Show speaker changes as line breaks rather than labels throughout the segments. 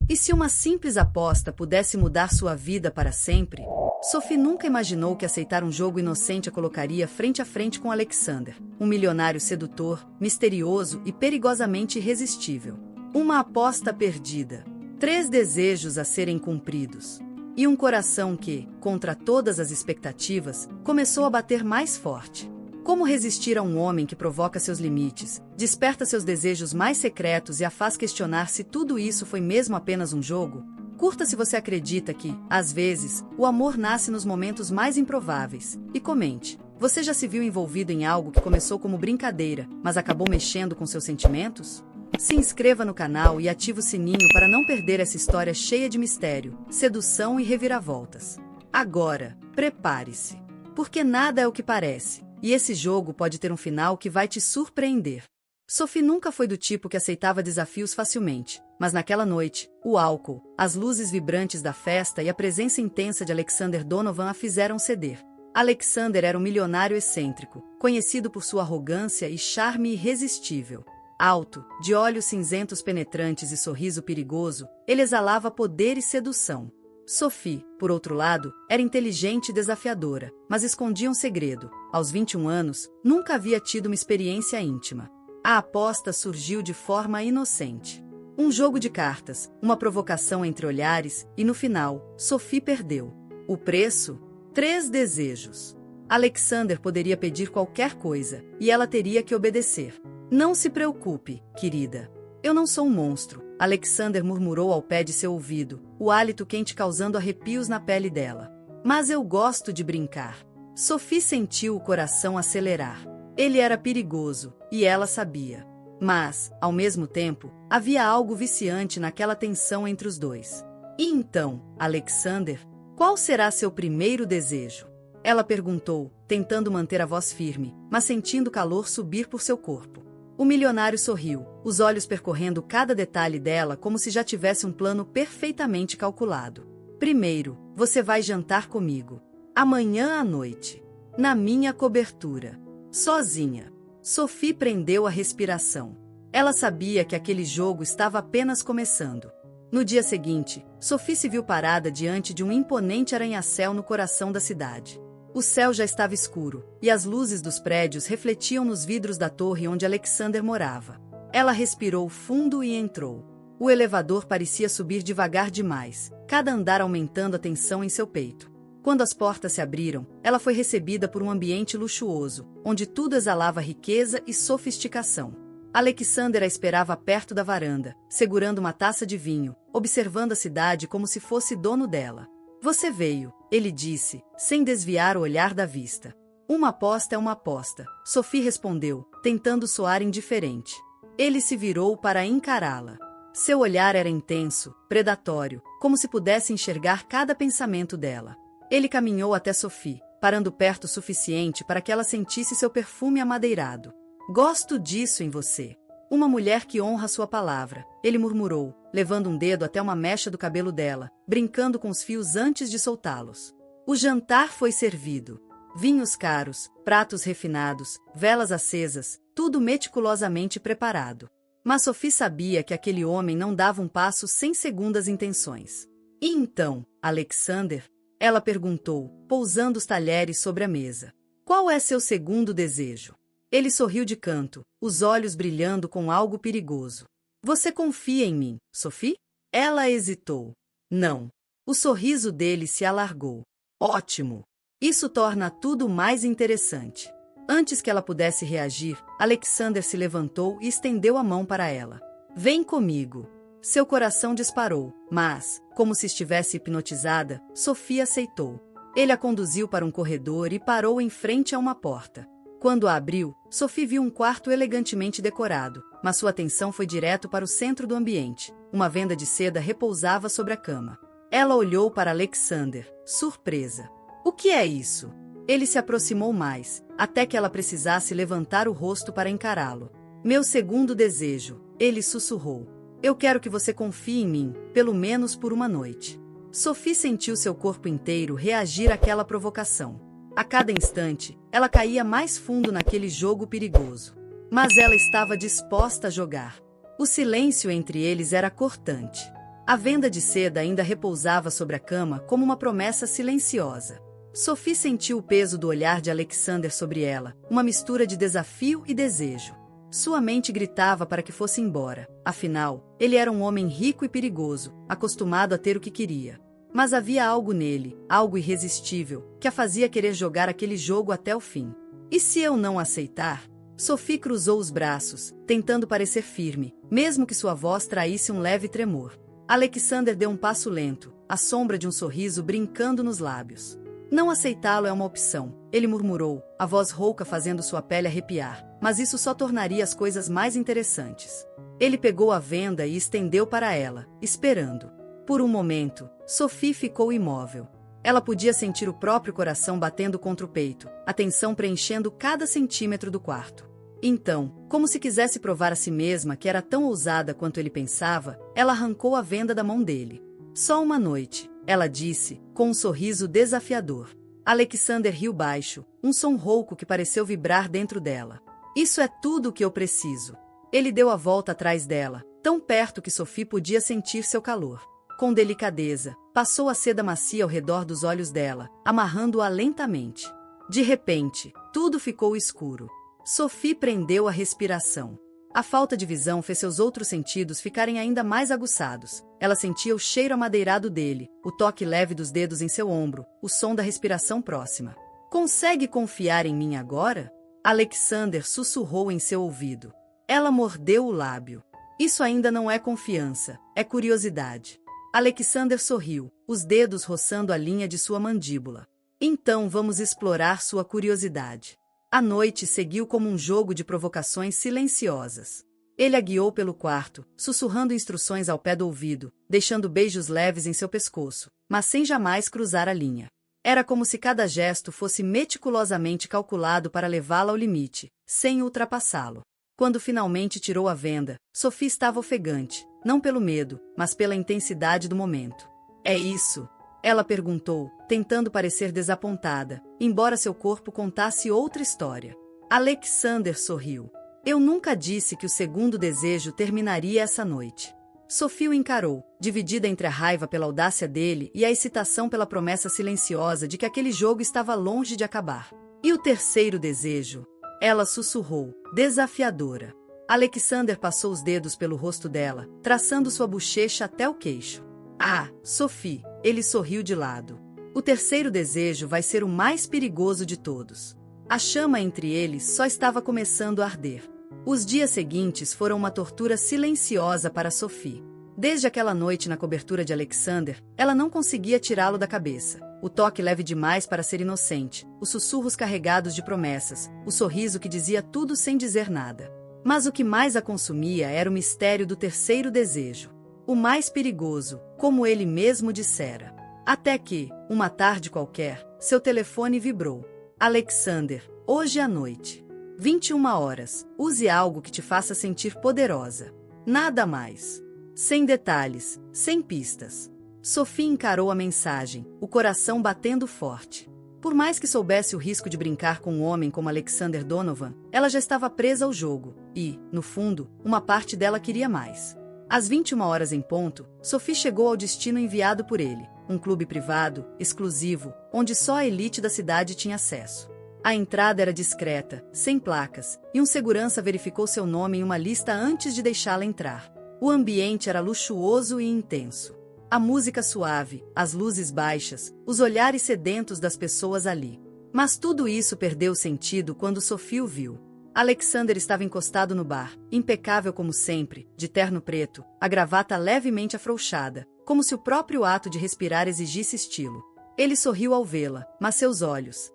E se uma simples aposta pudesse mudar sua vida para sempre? Sophie nunca imaginou que aceitar um jogo inocente a colocaria frente a frente com Alexander, um milionário sedutor, misterioso e perigosamente irresistível. Uma aposta perdida, 3 desejos a serem cumpridos, e um coração que, contra todas as expectativas, começou a bater mais forte. Como resistir a um homem que provoca seus limites, desperta seus desejos mais secretos e a faz questionar se tudo isso foi mesmo apenas um jogo? Curta se você acredita que, às vezes, o amor nasce nos momentos mais improváveis. E comente, você já se viu envolvido em algo que começou como brincadeira, mas acabou mexendo com seus sentimentos? Se inscreva no canal e ative o sininho para não perder essa história cheia de mistério, sedução e reviravoltas. Agora, prepare-se, porque nada é o que parece. E esse jogo pode ter um final que vai te surpreender. Sophie nunca foi do tipo que aceitava desafios facilmente, mas naquela noite, o álcool, as luzes vibrantes da festa e a presença intensa de Alexander Donovan a fizeram ceder. Alexander era um milionário excêntrico, conhecido por sua arrogância e charme irresistível. Alto, de olhos cinzentos penetrantes e sorriso perigoso, ele exalava poder e sedução. Sophie, por outro lado, era inteligente e desafiadora, mas escondia um segredo. Aos 21 anos, nunca havia tido uma experiência íntima. A aposta surgiu de forma inocente. Um jogo de cartas, uma provocação entre olhares, e no final, Sophie perdeu. O preço? 3 desejos. Alexander poderia pedir qualquer coisa, e ela teria que obedecer. Não se preocupe, querida. Eu não sou um monstro, Alexander murmurou ao pé de seu ouvido, o hálito quente causando arrepios na pele dela. Mas eu gosto de brincar. Sophie sentiu o coração acelerar. Ele era perigoso, e ela sabia. Mas, ao mesmo tempo, havia algo viciante naquela tensão entre os dois. E então, Alexander, qual será seu primeiro desejo? Ela perguntou, tentando manter a voz firme, mas sentindo o calor subir por seu corpo. O milionário sorriu, os olhos percorrendo cada detalhe dela como se já tivesse um plano perfeitamente calculado. Primeiro, você vai jantar comigo. Amanhã à noite. Na minha cobertura. Sozinha. Sophie prendeu a respiração. Ela sabia que aquele jogo estava apenas começando. No dia seguinte, Sophie se viu parada diante de um imponente arranha-céu no coração da cidade. O céu já estava escuro, e as luzes dos prédios refletiam nos vidros da torre onde Alexander morava. Ela respirou fundo e entrou. O elevador parecia subir devagar demais, cada andar aumentando a tensão em seu peito. Quando as portas se abriram, ela foi recebida por um ambiente luxuoso, onde tudo exalava riqueza e sofisticação. Alexander a esperava perto da varanda, segurando uma taça de vinho, observando a cidade como se fosse dono dela. Você veio, ele disse, sem desviar o olhar da vista. Uma aposta é uma aposta, Sophie respondeu, tentando soar indiferente. Ele se virou para encará-la. Seu olhar era intenso, predatório, como se pudesse enxergar cada pensamento dela. Ele caminhou até Sophie, parando perto o suficiente para que ela sentisse seu perfume amadeirado. Gosto disso em você. Uma mulher que honra sua palavra, ele murmurou, levando um dedo até uma mecha do cabelo dela, brincando com os fios antes de soltá-los. O jantar foi servido. Vinhos caros, pratos refinados, velas acesas, tudo meticulosamente preparado. Mas Sophie sabia que aquele homem não dava um passo sem segundas intenções. E então, Alexander? Ela perguntou, pousando os talheres sobre a mesa. Qual é seu segundo desejo? Ele sorriu de canto, os olhos brilhando com algo perigoso. Você confia em mim, Sophie? Ela hesitou. Não. O sorriso dele se alargou. Ótimo! Isso torna tudo mais interessante. Antes que ela pudesse reagir, Alexander se levantou e estendeu a mão para ela. Vem comigo. Seu coração disparou, mas, como se estivesse hipnotizada, Sophie aceitou. Ele a conduziu para um corredor e parou em frente a uma porta. Quando a abriu, Sophie viu um quarto elegantemente decorado, mas sua atenção foi direto para o centro do ambiente. Uma venda de seda repousava sobre a cama. Ela olhou para Alexander, surpresa. O que é isso? Ele se aproximou mais, até que ela precisasse levantar o rosto para encará-lo. Meu segundo desejo, ele sussurrou. Eu quero que você confie em mim, pelo menos por uma noite. Sophie sentiu seu corpo inteiro reagir àquela provocação. A cada instante, ela caía mais fundo naquele jogo perigoso. Mas ela estava disposta a jogar. O silêncio entre eles era cortante. A venda de seda ainda repousava sobre a cama como uma promessa silenciosa. Sophie sentiu o peso do olhar de Alexander sobre ela, uma mistura de desafio e desejo. Sua mente gritava para que fosse embora. Afinal, ele era um homem rico e perigoso, acostumado a ter o que queria. Mas havia algo nele, algo irresistível, que a fazia querer jogar aquele jogo até o fim. E se eu não aceitar? Sophie cruzou os braços, tentando parecer firme, mesmo que sua voz traísse um leve tremor. Alexander deu um passo lento, a sombra de um sorriso brincando nos lábios. Não aceitá-lo é uma opção, ele murmurou, a voz rouca fazendo sua pele arrepiar, mas isso só tornaria as coisas mais interessantes. Ele pegou a venda e estendeu para ela, esperando. Por um momento, Sophie ficou imóvel. Ela podia sentir o próprio coração batendo contra o peito, a tensão preenchendo cada centímetro do quarto. Então, como se quisesse provar a si mesma que era tão ousada quanto ele pensava, ela arrancou a venda da mão dele. Só uma noite, ela disse, com um sorriso desafiador. Alexander riu baixo, um som rouco que pareceu vibrar dentro dela. Isso é tudo o que eu preciso. Ele deu a volta atrás dela, tão perto que Sophie podia sentir seu calor. Com delicadeza, passou a seda macia ao redor dos olhos dela, amarrando-a lentamente. De repente, tudo ficou escuro. Sophie prendeu a respiração. A falta de visão fez seus outros sentidos ficarem ainda mais aguçados. Ela sentia o cheiro amadeirado dele, o toque leve dos dedos em seu ombro, o som da respiração próxima. Consegue confiar em mim agora? Alexander sussurrou em seu ouvido. Ela mordeu o lábio. Isso ainda não é confiança, é curiosidade. Alexander sorriu, os dedos roçando a linha de sua mandíbula. Então vamos explorar sua curiosidade. A noite seguiu como um jogo de provocações silenciosas. Ele a guiou pelo quarto, sussurrando instruções ao pé do ouvido, deixando beijos leves em seu pescoço, mas sem jamais cruzar a linha. Era como se cada gesto fosse meticulosamente calculado para levá-la ao limite, sem ultrapassá-lo. Quando finalmente tirou a venda, Sophie estava ofegante, não pelo medo, mas pela intensidade do momento. É isso? Ela perguntou, tentando parecer desapontada, embora seu corpo contasse outra história. Alexander sorriu. Eu nunca disse que o segundo desejo terminaria essa noite. Sophie o encarou, dividida entre a raiva pela audácia dele e a excitação pela promessa silenciosa de que aquele jogo estava longe de acabar. E o terceiro desejo? Ela sussurrou, desafiadora. Alexander passou os dedos pelo rosto dela, traçando sua bochecha até o queixo. Ah, Sophie, ele sorriu de lado. O terceiro desejo vai ser o mais perigoso de todos. A chama entre eles só estava começando a arder. Os dias seguintes foram uma tortura silenciosa para Sophie. Desde aquela noite na cobertura de Alexander, ela não conseguia tirá-lo da cabeça. O toque leve demais para ser inocente, os sussurros carregados de promessas, o sorriso que dizia tudo sem dizer nada. Mas o que mais a consumia era o mistério do terceiro desejo. O mais perigoso, como ele mesmo dissera. Até que, uma tarde qualquer, seu telefone vibrou. Alexander, hoje à noite. 21 horas, use algo que te faça sentir poderosa. Nada mais. Sem detalhes, sem pistas. Sophie encarou a mensagem, o coração batendo forte. Por mais que soubesse o risco de brincar com um homem como Alexander Donovan, ela já estava presa ao jogo, e, no fundo, uma parte dela queria mais. Às 21 horas em ponto, Sophie chegou ao destino enviado por ele, um clube privado, exclusivo, onde só a elite da cidade tinha acesso. A entrada era discreta, sem placas, e um segurança verificou seu nome em uma lista antes de deixá-la entrar. O ambiente era luxuoso e intenso. A música suave, as luzes baixas, os olhares sedentos das pessoas ali. Mas tudo isso perdeu sentido quando Sophie o viu. Alexander estava encostado no bar, impecável como sempre, de terno preto, a gravata levemente afrouxada, como se o próprio ato de respirar exigisse estilo. Ele sorriu ao vê-la, mas seus olhos...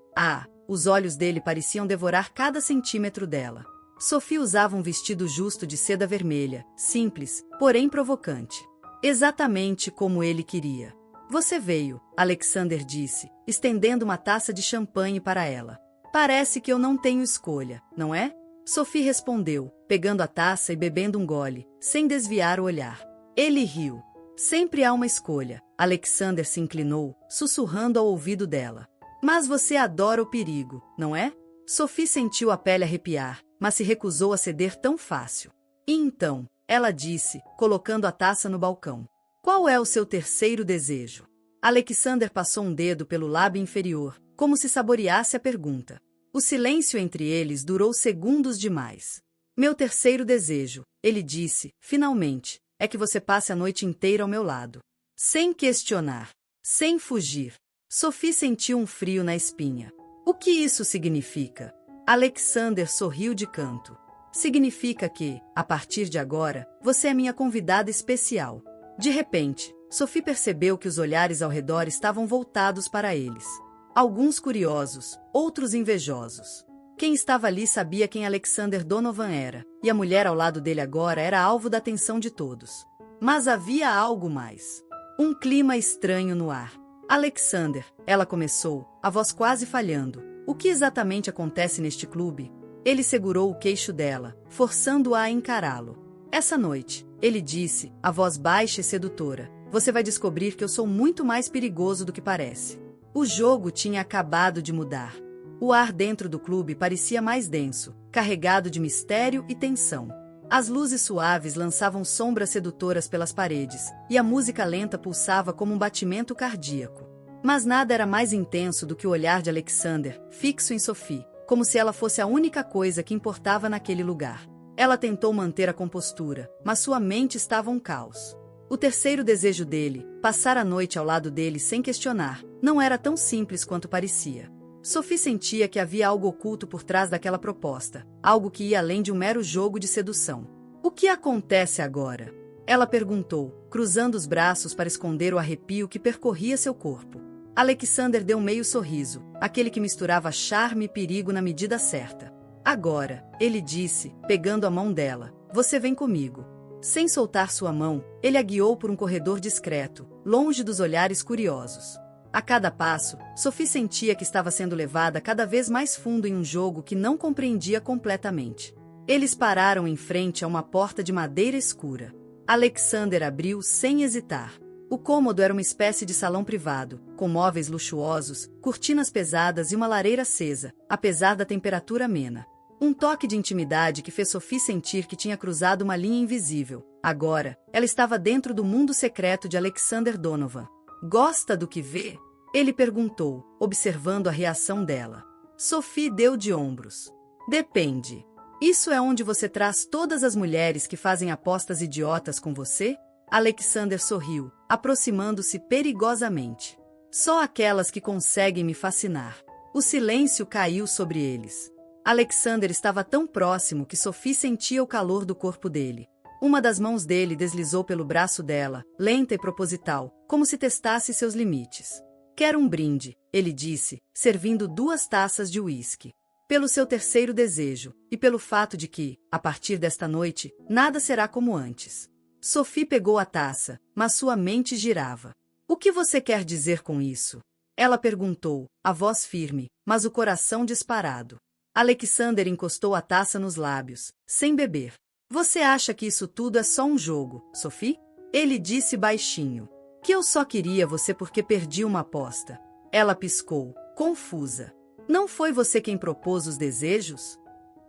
os olhos dele pareciam devorar cada centímetro dela. Sophie usava um vestido justo de seda vermelha, simples, porém provocante. Exatamente como ele queria. Você veio, Alexander disse, estendendo uma taça de champanhe para ela. Parece que eu não tenho escolha, não é? Sophie respondeu, pegando a taça e bebendo um gole, sem desviar o olhar. Ele riu. Sempre há uma escolha. Alexander se inclinou, sussurrando ao ouvido dela. Mas você adora o perigo, não é? Sophie sentiu a pele arrepiar, mas se recusou a ceder tão fácil. E então, ela disse, colocando a taça no balcão. Qual é o seu terceiro desejo? Alexander passou um dedo pelo lábio inferior, como se saboreasse a pergunta. O silêncio entre eles durou segundos demais. Meu terceiro desejo, ele disse, finalmente, é que você passe a noite inteira ao meu lado. Sem questionar. Sem fugir. Sophie sentiu um frio na espinha. O que isso significa? Alexander sorriu de canto. Significa que, a partir de agora, você é minha convidada especial. De repente, Sophie percebeu que os olhares ao redor estavam voltados para eles. Alguns curiosos, outros invejosos. Quem estava ali sabia quem Alexander Donovan era, e a mulher ao lado dele agora era alvo da atenção de todos. Mas havia algo mais. Um clima estranho no ar. Alexander, ela começou, a voz quase falhando. O que exatamente acontece neste clube? Ele segurou o queixo dela, forçando-a a encará-lo. Essa noite, ele disse, a voz baixa e sedutora, você vai descobrir que eu sou muito mais perigoso do que parece. O jogo tinha acabado de mudar. O ar dentro do clube parecia mais denso, carregado de mistério e tensão. As luzes suaves lançavam sombras sedutoras pelas paredes, e a música lenta pulsava como um batimento cardíaco. Mas nada era mais intenso do que o olhar de Alexander, fixo em Sophie, como se ela fosse a única coisa que importava naquele lugar. Ela tentou manter a compostura, mas sua mente estava um caos. O terceiro desejo dele, passar a noite ao lado dele sem questionar, não era tão simples quanto parecia. Sophie sentia que havia algo oculto por trás daquela proposta, algo que ia além de um mero jogo de sedução. O que acontece agora? Ela perguntou, cruzando os braços para esconder o arrepio que percorria seu corpo. Alexander deu um meio sorriso, aquele que misturava charme e perigo na medida certa. Agora, ele disse, pegando a mão dela, você vem comigo. Sem soltar sua mão, ele a guiou por um corredor discreto, longe dos olhares curiosos. A cada passo, Sophie sentia que estava sendo levada cada vez mais fundo em um jogo que não compreendia completamente. Eles pararam em frente a uma porta de madeira escura. Alexander abriu sem hesitar. O cômodo era uma espécie de salão privado, com móveis luxuosos, cortinas pesadas e uma lareira acesa, apesar da temperatura amena. Um toque de intimidade que fez Sophie sentir que tinha cruzado uma linha invisível. Agora, ela estava dentro do mundo secreto de Alexander Donovan. Gosta do que vê? Ele perguntou, observando a reação dela. Sophie deu de ombros. Depende. Isso é onde você traz todas as mulheres que fazem apostas idiotas com você? Alexander sorriu, aproximando-se perigosamente. Só aquelas que conseguem me fascinar. O silêncio caiu sobre eles. Alexander estava tão próximo que Sophie sentia o calor do corpo dele. Uma das mãos dele deslizou pelo braço dela, lenta e proposital, como se testasse seus limites. Quero um brinde, ele disse, servindo 2 taças de uísque. Pelo seu terceiro desejo, e pelo fato de que, a partir desta noite, nada será como antes. Sophie pegou a taça, mas sua mente girava. O que você quer dizer com isso? Ela perguntou, a voz firme, mas o coração disparado. Alexander encostou a taça nos lábios, sem beber. Você acha que isso tudo é só um jogo, Sophie? Ele disse baixinho. Que eu só queria você porque perdi uma aposta. Ela piscou, confusa. Não foi você quem propôs os desejos?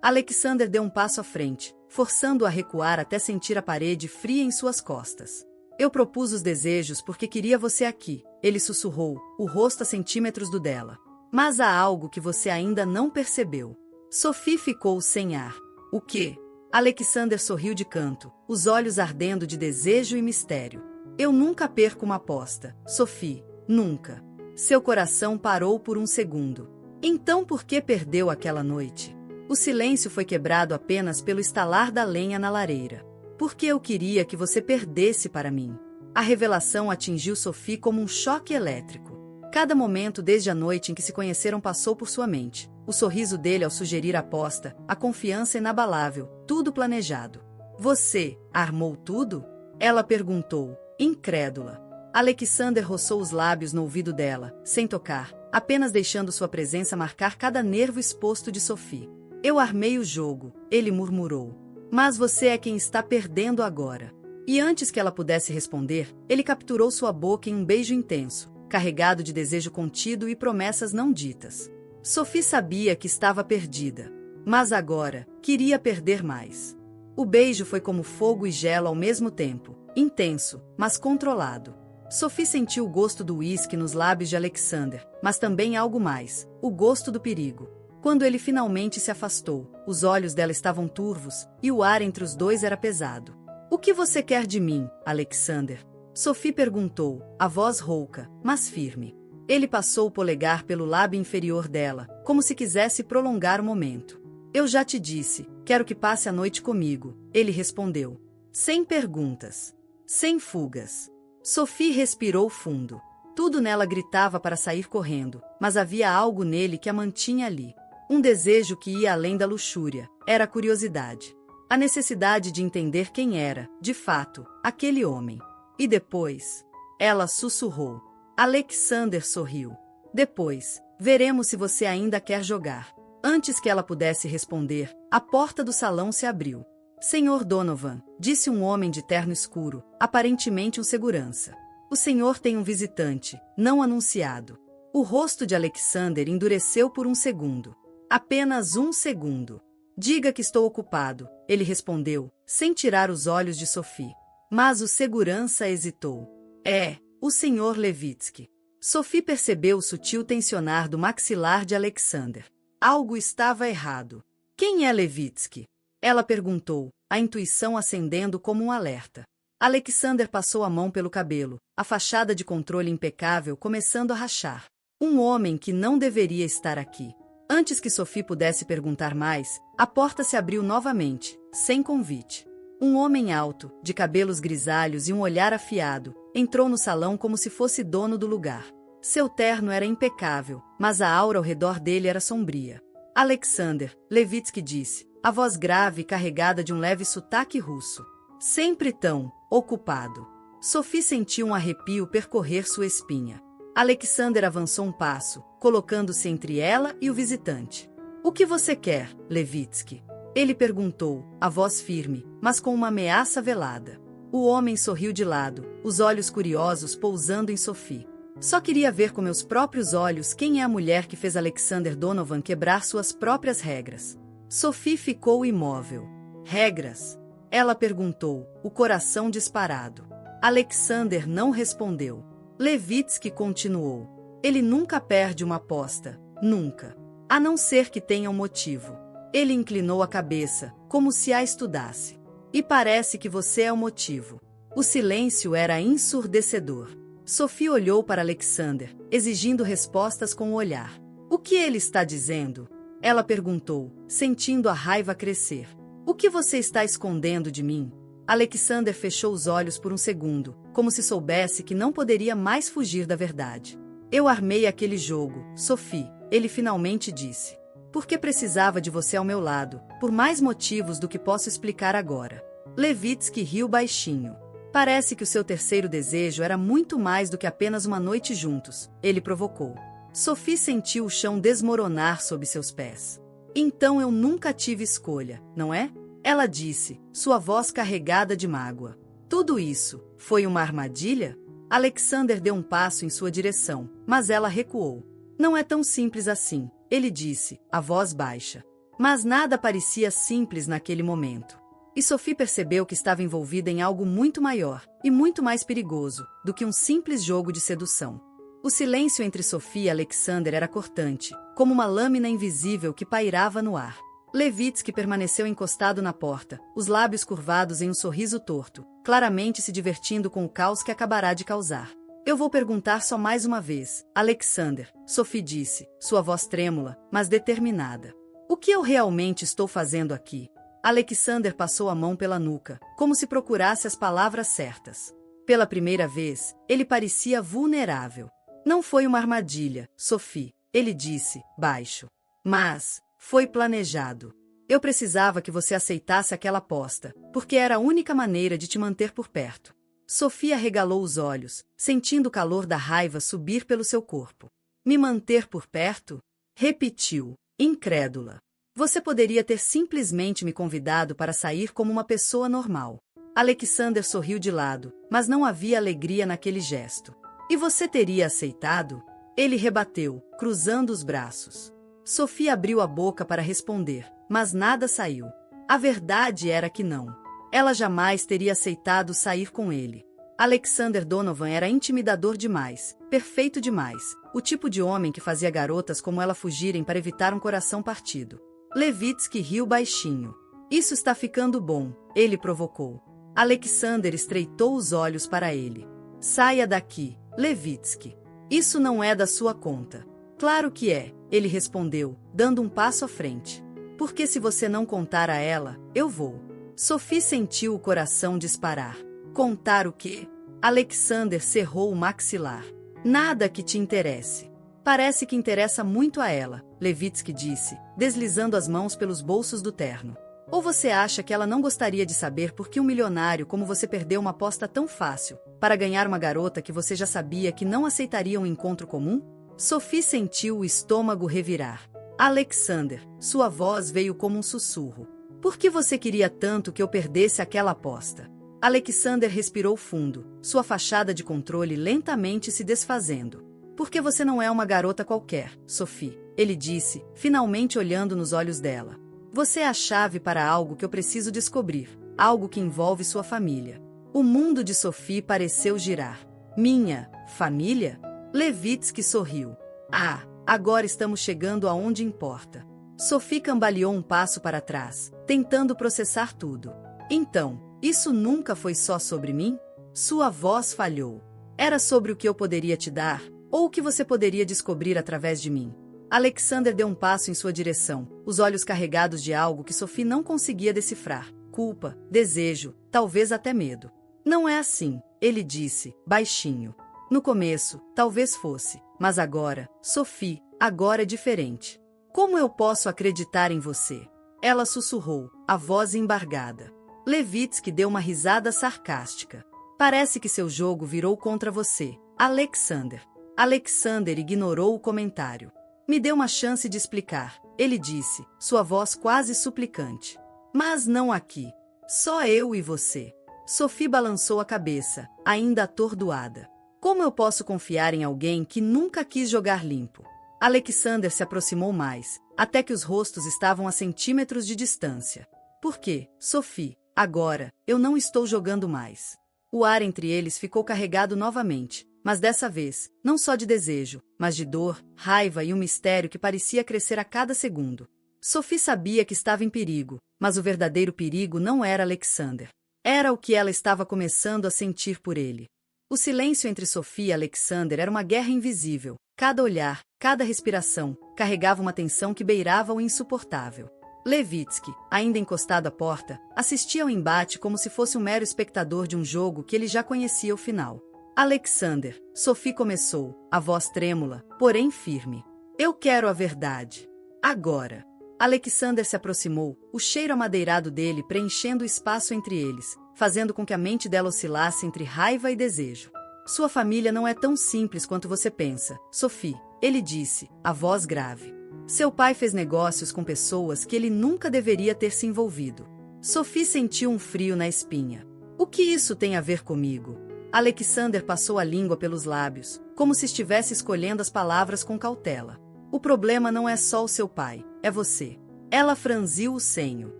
Alexander deu um passo à frente, forçando-a a recuar até sentir a parede fria em suas costas. Eu propus os desejos porque queria você aqui, ele sussurrou, o rosto a centímetros do dela. Mas há algo que você ainda não percebeu. Sophie ficou sem ar. O quê? Alexander sorriu de canto, os olhos ardendo de desejo e mistério. Eu nunca perco uma aposta, Sophie, nunca. Seu coração parou por um segundo. Então por que perdeu aquela noite? O silêncio foi quebrado apenas pelo estalar da lenha na lareira. Porque eu queria que você perdesse para mim. A revelação atingiu Sophie como um choque elétrico. Cada momento desde a noite em que se conheceram passou por sua mente. O sorriso dele ao sugerir a aposta, a confiança inabalável, tudo planejado. Você armou tudo? Ela perguntou, incrédula. Alexander roçou os lábios no ouvido dela, sem tocar, apenas deixando sua presença marcar cada nervo exposto de Sophie. Eu armei o jogo, ele murmurou. Mas você é quem está perdendo agora. E antes que ela pudesse responder, ele capturou sua boca em um beijo intenso, carregado de desejo contido e promessas não ditas. Sophie sabia que estava perdida, mas agora, queria perder mais. O beijo foi como fogo e gelo ao mesmo tempo, intenso, mas controlado. Sophie sentiu o gosto do uísque nos lábios de Alexander, mas também algo mais, o gosto do perigo. Quando ele finalmente se afastou, os olhos dela estavam turvos, e o ar entre os dois era pesado. "O que você quer de mim, Alexander?" Sophie perguntou, a voz rouca, mas firme. Ele passou o polegar pelo lábio inferior dela, como se quisesse prolongar o momento. "Eu já te disse, quero que passe a noite comigo", ele respondeu. Sem perguntas. Sem fugas. Sophie respirou fundo. Tudo nela gritava para sair correndo, mas havia algo nele que a mantinha ali. Um desejo que ia além da luxúria, era a curiosidade. A necessidade de entender quem era, de fato, aquele homem. E depois? Ela sussurrou. Alexander sorriu. "Depois, veremos se você ainda quer jogar." Antes que ela pudesse responder, a porta do salão se abriu. "Senhor Donovan", disse um homem de terno escuro, aparentemente um segurança. "O senhor tem um visitante, não anunciado." O rosto de Alexander endureceu por um segundo. Apenas um segundo. "Diga que estou ocupado", ele respondeu, sem tirar os olhos de Sophie. Mas o segurança hesitou. "É, o senhor Levitsky." Sophie percebeu o sutil tensionar do maxilar de Alexander. Algo estava errado. "Quem é Levitsky?" Ela perguntou, a intuição acendendo como um alerta. Alexander passou a mão pelo cabelo, a fachada de controle impecável começando a rachar. Um homem que não deveria estar aqui. Antes que Sophie pudesse perguntar mais, a porta se abriu novamente, sem convite. Um homem alto, de cabelos grisalhos e um olhar afiado, entrou no salão como se fosse dono do lugar. Seu terno era impecável, mas a aura ao redor dele era sombria. "Alexander", Levitsky disse, a voz grave e carregada de um leve sotaque russo. "Sempre tão ocupado." Sophie sentiu um arrepio percorrer sua espinha. Alexander avançou um passo, colocando-se entre ela e o visitante. "O que você quer, Levitsky?" Ele perguntou, a voz firme, mas com uma ameaça velada. O homem sorriu de lado, os olhos curiosos pousando em Sophie. "Só queria ver com meus próprios olhos quem é a mulher que fez Alexander Donovan quebrar suas próprias regras." Sophie ficou imóvel. "Regras?" Ela perguntou, o coração disparado. Alexander não respondeu. Levitsky continuou. "Ele nunca perde uma aposta, nunca. A não ser que tenha um motivo." Ele inclinou a cabeça, como se a estudasse. "E parece que você é o motivo." O silêncio era ensurdecedor. Sophie olhou para Alexander, exigindo respostas com o olhar. "O que ele está dizendo?" Ela perguntou, sentindo a raiva crescer. "O que você está escondendo de mim?" Alexander fechou os olhos por um segundo, como se soubesse que não poderia mais fugir da verdade. "Eu armei aquele jogo, Sophie", ele finalmente disse. "Porque precisava de você ao meu lado, por mais motivos do que posso explicar agora." Levitsky riu baixinho. "Parece que o seu terceiro desejo era muito mais do que apenas uma noite juntos", ele provocou. Sophie sentiu o chão desmoronar sob seus pés. "Então eu nunca tive escolha, não é?" Ela disse, sua voz carregada de mágoa. "Tudo isso foi uma armadilha?" Alexander deu um passo em sua direção, mas ela recuou. "Não é tão simples assim", ele disse, a voz baixa. Mas nada parecia simples naquele momento. E Sophie percebeu que estava envolvida em algo muito maior e muito mais perigoso do que um simples jogo de sedução. O silêncio entre Sophie e Alexander era cortante, como uma lâmina invisível que pairava no ar. Levitsky permaneceu encostado na porta, os lábios curvados em um sorriso torto, claramente se divertindo com o caos que acabará de causar. "Eu vou perguntar só mais uma vez, Alexander", Sophie disse, sua voz trêmula, mas determinada. "O que eu realmente estou fazendo aqui?" Alexander passou a mão pela nuca, como se procurasse as palavras certas. Pela primeira vez, ele parecia vulnerável. "Não foi uma armadilha, Sophie", ele disse, baixo. "Mas foi planejado. Eu precisava que você aceitasse aquela aposta, porque era a única maneira de te manter por perto." Sophie arregalou os olhos, sentindo o calor da raiva subir pelo seu corpo. "Me manter por perto?" repetiu, incrédula. "Você poderia ter simplesmente me convidado para sair como uma pessoa normal." Alexander sorriu de lado, mas não havia alegria naquele gesto. "E você teria aceitado?" Ele rebateu, cruzando os braços. Sophie abriu a boca para responder, mas nada saiu. A verdade era que não. Ela jamais teria aceitado sair com ele. Alexander Donovan era intimidador demais, perfeito demais, o tipo de homem que fazia garotas como ela fugirem para evitar um coração partido. Levitsky riu baixinho. Isso está ficando bom, ele provocou. Alexander estreitou os olhos para ele. Saia daqui, Levitsky. Isso não é da sua conta. Claro que é, ele respondeu, dando um passo à frente. Porque se você não contar a ela, eu vou. Sophie sentiu o coração disparar. Contar o quê? Alexander cerrou o maxilar. Nada que te interesse. Parece que interessa muito a ela, Levitsky disse, deslizando as mãos pelos bolsos do terno. Ou você acha que ela não gostaria de saber por que um milionário como você perdeu uma aposta tão fácil, para ganhar uma garota que você já sabia que não aceitaria um encontro comum? Sophie sentiu o estômago revirar. Alexander, sua voz veio como um sussurro. Por que você queria tanto que eu perdesse aquela aposta? Alexander respirou fundo, sua fachada de controle lentamente se desfazendo. Porque você não é uma garota qualquer, Sophie, ele disse, finalmente olhando nos olhos dela. Você é a chave para algo que eu preciso descobrir, algo que envolve sua família. O mundo de Sophie pareceu girar. Minha família? Levitsky sorriu. Ah, agora estamos chegando aonde importa. Sophie cambaleou um passo para trás, tentando processar tudo. Então, isso nunca foi só sobre mim? Sua voz falhou. Era sobre o que eu poderia te dar, ou o que você poderia descobrir através de mim. Alexander deu um passo em sua direção, os olhos carregados de algo que Sophie não conseguia decifrar. Culpa, desejo, talvez até medo. Não é assim, ele disse, baixinho. No começo, talvez fosse, mas agora, Sophie, agora é diferente. Como eu posso acreditar em você? Ela sussurrou, a voz embargada. Levitsky deu uma risada sarcástica. Parece que seu jogo virou contra você, Alexander. Alexander ignorou o comentário. Me dê uma chance de explicar, ele disse, sua voz quase suplicante. Mas não aqui. Só eu e você. Sophie balançou a cabeça, ainda atordoada. Como eu posso confiar em alguém que nunca quis jogar limpo? Alexander se aproximou mais, até que os rostos estavam a centímetros de distância. Por quê, Sophie? Agora, eu não estou jogando mais. O ar entre eles ficou carregado novamente. Mas dessa vez, não só de desejo, mas de dor, raiva e um mistério que parecia crescer a cada segundo. Sophie sabia que estava em perigo, mas o verdadeiro perigo não era Alexander. Era o que ela estava começando a sentir por ele. O silêncio entre Sophie e Alexander era uma guerra invisível. Cada olhar, cada respiração, carregava uma tensão que beirava o insuportável. Levitsky, ainda encostado à porta, assistia ao embate como se fosse um mero espectador de um jogo que ele já conhecia o final. Alexander, Sophie começou, a voz trêmula, porém firme. Eu quero a verdade. Agora. Alexander se aproximou, o cheiro amadeirado dele preenchendo o espaço entre eles, fazendo com que a mente dela oscilasse entre raiva e desejo. Sua família não é tão simples quanto você pensa, Sophie, ele disse, a voz grave. Seu pai fez negócios com pessoas que ele nunca deveria ter se envolvido. Sophie sentiu um frio na espinha. O que isso tem a ver comigo? Alexander passou a língua pelos lábios, como se estivesse escolhendo as palavras com cautela. O problema não é só o seu pai, é você. Ela franziu o senho.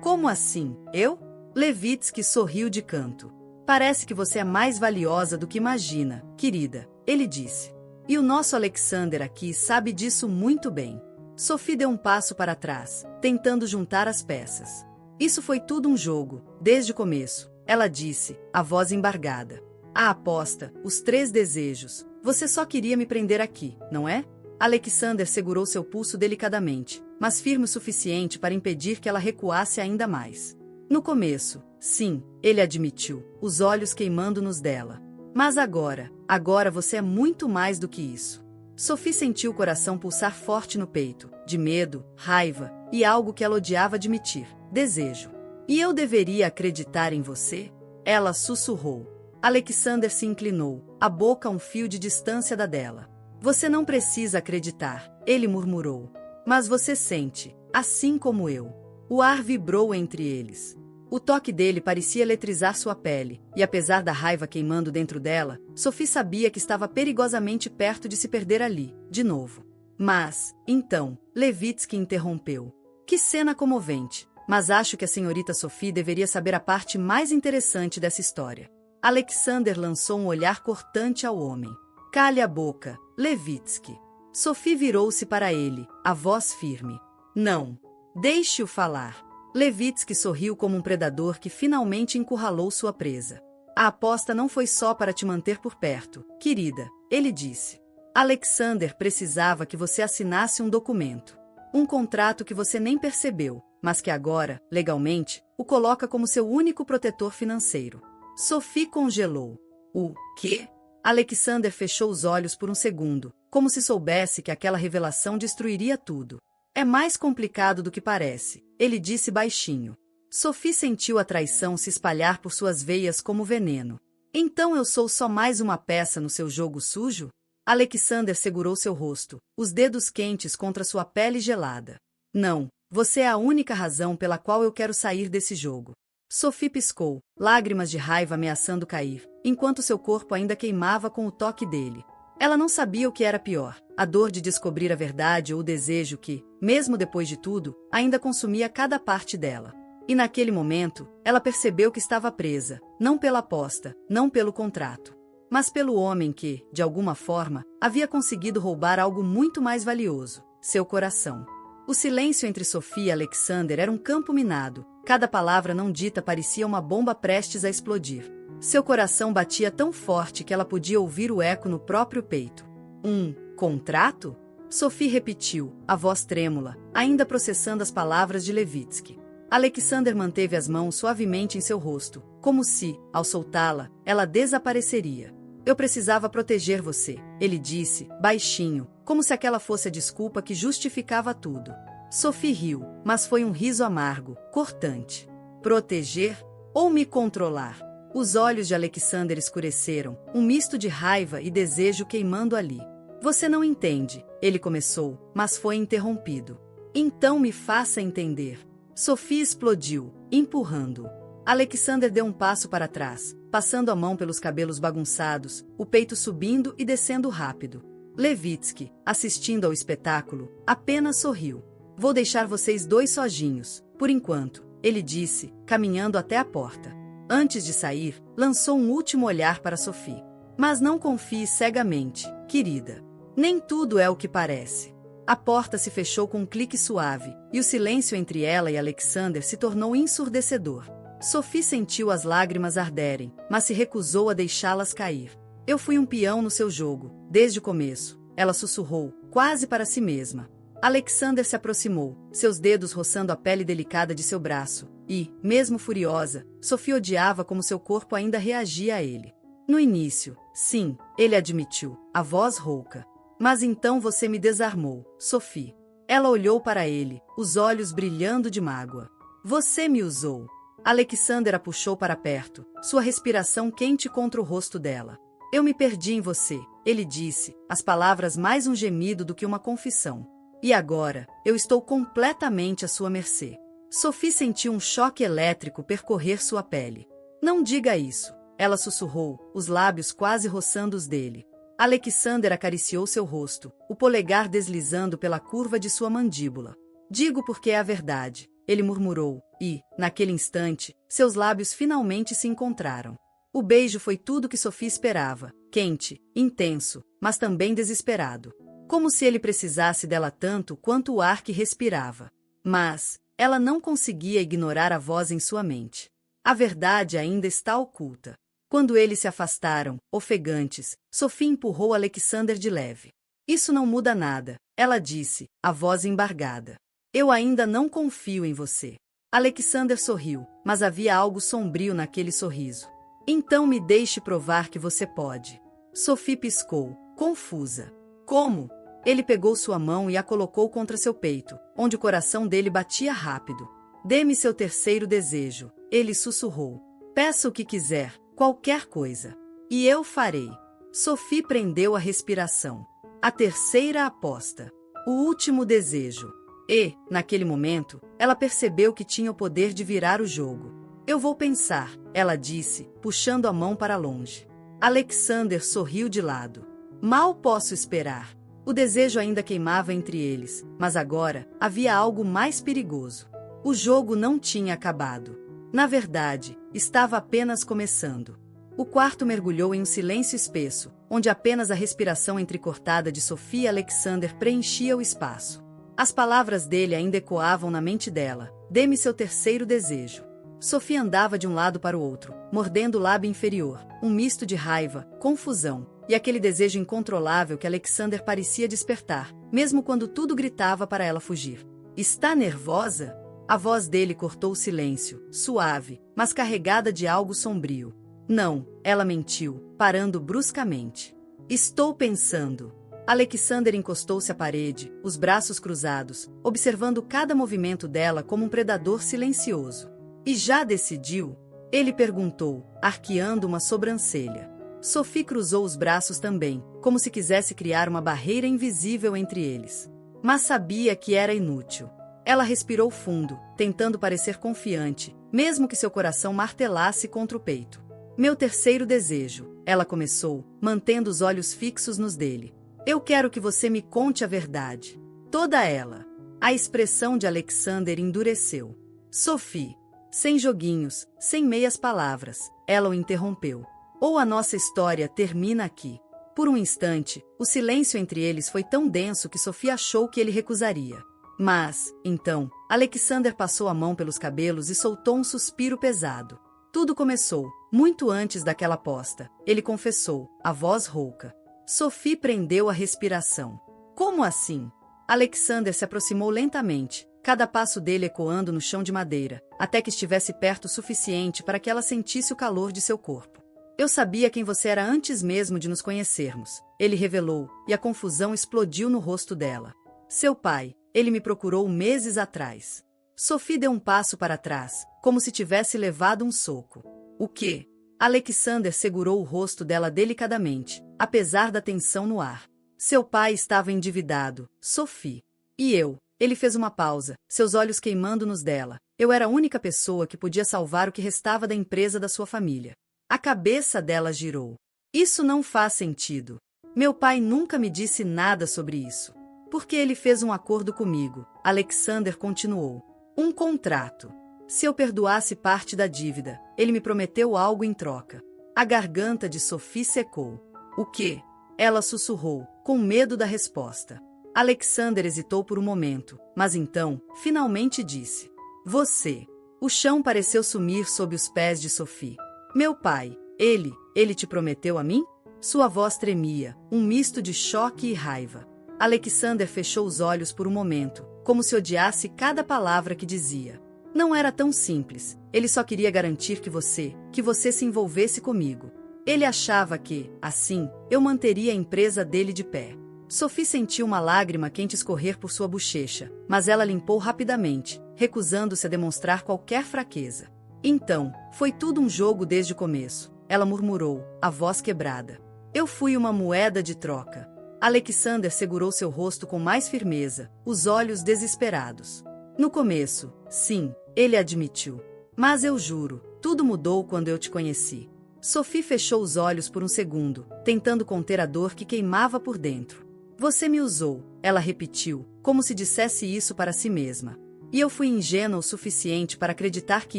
Como assim, eu? Levitsky sorriu de canto. Parece que você é mais valiosa do que imagina, querida, ele disse. E o nosso Alexander aqui sabe disso muito bem. Sophie deu um passo para trás, tentando juntar as peças. Isso foi tudo um jogo, desde o começo, ela disse, a voz embargada. A aposta, os 3 desejos. Você só queria me prender aqui, não é? Alexander segurou seu pulso delicadamente, mas firme o suficiente para impedir que ela recuasse ainda mais. No começo, sim, ele admitiu, os olhos queimando nos dela. Mas agora você é muito mais do que isso. Sophie sentiu o coração pulsar forte no peito, de medo, raiva e algo que ela odiava admitir, desejo. E eu deveria acreditar em você? Ela sussurrou. Alexander se inclinou, a boca a um fio de distância da dela. Você não precisa acreditar, ele murmurou. Mas você sente, assim como eu. O ar vibrou entre eles. O toque dele parecia eletrizar sua pele, e apesar da raiva queimando dentro dela, Sophie sabia que estava perigosamente perto de se perder ali, de novo. Mas, então, Levitsky interrompeu. Que cena comovente! mas acho que a senhorita Sophie deveria saber a parte mais interessante dessa história. Alexander lançou um olhar cortante ao homem. Cale a boca, Levitsky. Sophie virou-se para ele, a voz firme. Não. Deixe-o falar. Levitsky sorriu como um predador que finalmente encurralou sua presa. A aposta não foi só para te manter por perto, querida, ele disse. Alexander precisava que você assinasse um documento. Um contrato que você nem percebeu, mas que agora, legalmente, o coloca como seu único protetor financeiro. Sophie congelou. O quê? Alexander fechou os olhos por um segundo, como se soubesse que aquela revelação destruiria tudo. É mais complicado do que parece, ele disse baixinho. Sophie sentiu a traição se espalhar por suas veias como veneno. Então eu sou só mais uma peça no seu jogo sujo? Alexander segurou seu rosto, os dedos quentes contra sua pele gelada. Não, você é a única razão pela qual eu quero sair desse jogo. Sophie piscou, lágrimas de raiva ameaçando cair, enquanto seu corpo ainda queimava com o toque dele. Ela não sabia o que era pior, a dor de descobrir a verdade ou o desejo que, mesmo depois de tudo, ainda consumia cada parte dela. E naquele momento, ela percebeu que estava presa, não pela aposta, não pelo contrato, mas pelo homem que, de alguma forma, havia conseguido roubar algo muito mais valioso, seu coração. O silêncio entre Sophie e Alexander era um campo minado, cada palavra não dita parecia uma bomba prestes a explodir. Seu coração batia tão forte que ela podia ouvir o eco no próprio peito. Um contrato? Sophie repetiu, a voz trêmula, ainda processando as palavras de Levitsky. Alexander manteve as mãos suavemente em seu rosto, como se, ao soltá-la, ela desapareceria. Eu precisava proteger você, ele disse, baixinho, como se aquela fosse a desculpa que justificava tudo. Sophie riu, mas foi um riso amargo, cortante. Proteger? Ou me controlar? Os olhos de Alexander escureceram, um misto de raiva e desejo queimando ali. Você não entende, ele começou, mas foi interrompido. Então me faça entender. Sophie explodiu, empurrando-o. Alexander deu um passo para trás, passando a mão pelos cabelos bagunçados, o peito subindo e descendo rápido. Levitsky, assistindo ao espetáculo, apenas sorriu. Vou deixar vocês dois sozinhos, por enquanto, ele disse, caminhando até a porta. Antes de sair, lançou um último olhar para Sophie. Mas não confie cegamente, querida. Nem tudo é o que parece. A porta se fechou com um clique suave, e o silêncio entre ela e Alexander se tornou ensurdecedor. Sophie sentiu as lágrimas arderem, mas se recusou a deixá-las cair. Eu fui um peão no seu jogo, desde o começo, ela sussurrou, quase para si mesma. Alexander se aproximou, seus dedos roçando a pele delicada de seu braço, e, mesmo furiosa, Sophie odiava como seu corpo ainda reagia a ele. No início, sim, ele admitiu, a voz rouca. Mas então você me desarmou, Sophie. Ela olhou para ele, os olhos brilhando de mágoa. Você me usou. Alexander a puxou para perto, sua respiração quente contra o rosto dela. Eu me perdi em você, ele disse, as palavras mais um gemido do que uma confissão. E agora, eu estou completamente à sua mercê. Sophie sentiu um choque elétrico percorrer sua pele. Não diga isso, ela sussurrou, os lábios quase roçando os dele. Alexander acariciou seu rosto, o polegar deslizando pela curva de sua mandíbula. Digo porque é a verdade, ele murmurou, e, naquele instante, seus lábios finalmente se encontraram. O beijo foi tudo que Sophie esperava, quente, intenso, mas também desesperado. Como se ele precisasse dela tanto quanto o ar que respirava. Mas, ela não conseguia ignorar a voz em sua mente. A verdade ainda está oculta. Quando eles se afastaram, ofegantes, Sophie empurrou Alexander de leve. Isso não muda nada, ela disse, a voz embargada. Eu ainda não confio em você. Alexander sorriu, mas havia algo sombrio naquele sorriso. Então me deixe provar que você pode. Sophie piscou, confusa. Como? Ele pegou sua mão e a colocou contra seu peito, onde o coração dele batia rápido. Dê-me seu terceiro desejo, ele sussurrou. Peça o que quiser, qualquer coisa. E eu farei. Sophie prendeu a respiração. A terceira aposta. O último desejo. E, naquele momento, ela percebeu que tinha o poder de virar o jogo. Eu vou pensar, ela disse, puxando a mão para longe. Alexander sorriu de lado. Mal posso esperar. O desejo ainda queimava entre eles, mas agora havia algo mais perigoso. O jogo não tinha acabado. Na verdade, estava apenas começando. O quarto mergulhou em um silêncio espesso, onde apenas a respiração entrecortada de Sophie e Alexander preenchia o espaço. As palavras dele ainda ecoavam na mente dela. Dê-me seu terceiro desejo. Sophie andava de um lado para o outro, mordendo o lábio inferior, um misto de raiva, confusão, e aquele desejo incontrolável que Alexander parecia despertar, mesmo quando tudo gritava para ela fugir. Está nervosa? A voz dele cortou o silêncio, suave, mas carregada de algo sombrio. Não, ela mentiu, parando bruscamente. Estou pensando. Alexander encostou-se à parede, os braços cruzados, observando cada movimento dela como um predador silencioso. E já decidiu? Ele perguntou, arqueando uma sobrancelha. Sophie cruzou os braços também, como se quisesse criar uma barreira invisível entre eles. Mas sabia que era inútil. Ela respirou fundo, tentando parecer confiante, mesmo que seu coração martelasse contra o peito. Meu terceiro desejo, ela começou, mantendo os olhos fixos nos dele. Eu quero que você me conte a verdade. Toda ela. A expressão de Alexander endureceu. Sophie. Sem joguinhos, sem meias palavras, ela o interrompeu. Ou a nossa história termina aqui. Por um instante, o silêncio entre eles foi tão denso que Sophie achou que ele recusaria. Mas, então, Alexander passou a mão pelos cabelos e soltou um suspiro pesado. Tudo começou, muito antes daquela aposta. Ele confessou, a voz rouca. Sophie prendeu a respiração. Como assim? Alexander se aproximou lentamente, cada passo dele ecoando no chão de madeira, até que estivesse perto o suficiente para que ela sentisse o calor de seu corpo. Eu sabia quem você era antes mesmo de nos conhecermos, ele revelou, e a confusão explodiu no rosto dela. Seu pai, ele me procurou meses atrás. Sophie deu um passo para trás, como se tivesse levado um soco. O quê? Alexander segurou o rosto dela delicadamente, apesar da tensão no ar. Seu pai estava endividado, Sophie. E eu? Ele fez uma pausa, seus olhos queimando nos dela. Eu era a única pessoa que podia salvar o que restava da empresa da sua família. A cabeça dela girou. Isso não faz sentido. Meu pai nunca me disse nada sobre isso. Porque ele fez um acordo comigo, Alexander continuou. Um contrato. Se eu perdoasse parte da dívida, ele me prometeu algo em troca. A garganta de Sophie secou. O quê? Ela sussurrou, com medo da resposta. Alexander hesitou por um momento, mas então, finalmente disse. Você. O chão pareceu sumir sob os pés de Sophie. Meu pai, ele te prometeu a mim? Sua voz tremia, um misto de choque e raiva. Alexander fechou os olhos por um momento, como se odiasse cada palavra que dizia. Não era tão simples, ele só queria garantir que você se envolvesse comigo. Ele achava que, assim, eu manteria a empresa dele de pé. Sophie sentiu uma lágrima quente escorrer por sua bochecha, mas ela limpou rapidamente, recusando-se a demonstrar qualquer fraqueza. Então, foi tudo um jogo desde o começo, ela murmurou, a voz quebrada. Eu fui uma moeda de troca. Alexander segurou seu rosto com mais firmeza, os olhos desesperados. No começo, sim, ele admitiu. Mas eu juro, tudo mudou quando eu te conheci. Sophie fechou os olhos por um segundo, tentando conter a dor que queimava por dentro. Você me usou, ela repetiu, como se dissesse isso para si mesma. E eu fui ingênua o suficiente para acreditar que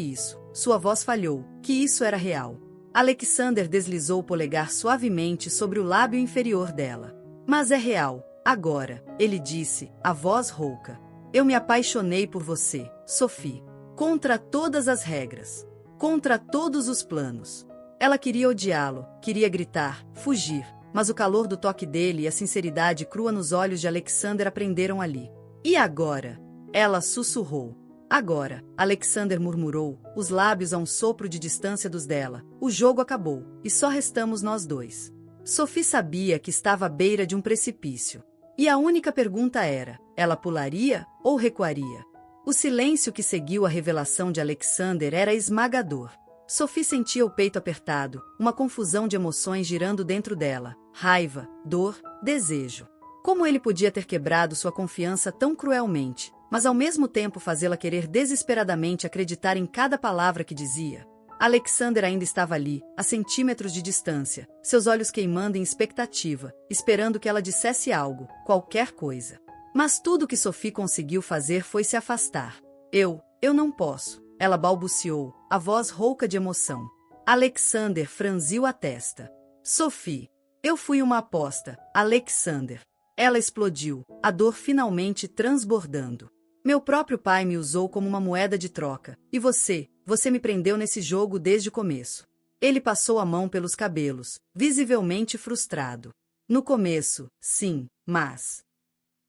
isso, sua voz falhou, que isso era real. Alexander deslizou o polegar suavemente sobre o lábio inferior dela. Mas é real, agora, ele disse, a voz rouca. Eu me apaixonei por você, Sophie. Contra todas as regras. Contra todos os planos. Ela queria odiá-lo, queria gritar, fugir, mas o calor do toque dele e a sinceridade crua nos olhos de Alexander a prenderam ali. E agora? Ela sussurrou. Agora, Alexander murmurou, os lábios a um sopro de distância dos dela. O jogo acabou, e só restamos nós dois. Sophie sabia que estava à beira de um precipício. E a única pergunta era, ela pularia ou recuaria? O silêncio que seguiu a revelação de Alexander era esmagador. Sophie sentia o peito apertado, uma confusão de emoções girando dentro dela. Raiva, dor, desejo. Como ele podia ter quebrado sua confiança tão cruelmente, mas ao mesmo tempo fazê-la querer desesperadamente acreditar em cada palavra que dizia? Alexander ainda estava ali, a centímetros de distância, seus olhos queimando em expectativa, esperando que ela dissesse algo, qualquer coisa. Mas tudo que Sophie conseguiu fazer foi se afastar. Eu não posso. Ela balbuciou, a voz rouca de emoção. Alexander franziu a testa. Sophie. Eu fui uma aposta, Alexander. Ela explodiu, a dor finalmente transbordando. Meu próprio pai me usou como uma moeda de troca, e você me prendeu nesse jogo desde o começo. Ele passou a mão pelos cabelos, visivelmente frustrado. No começo, sim, mas...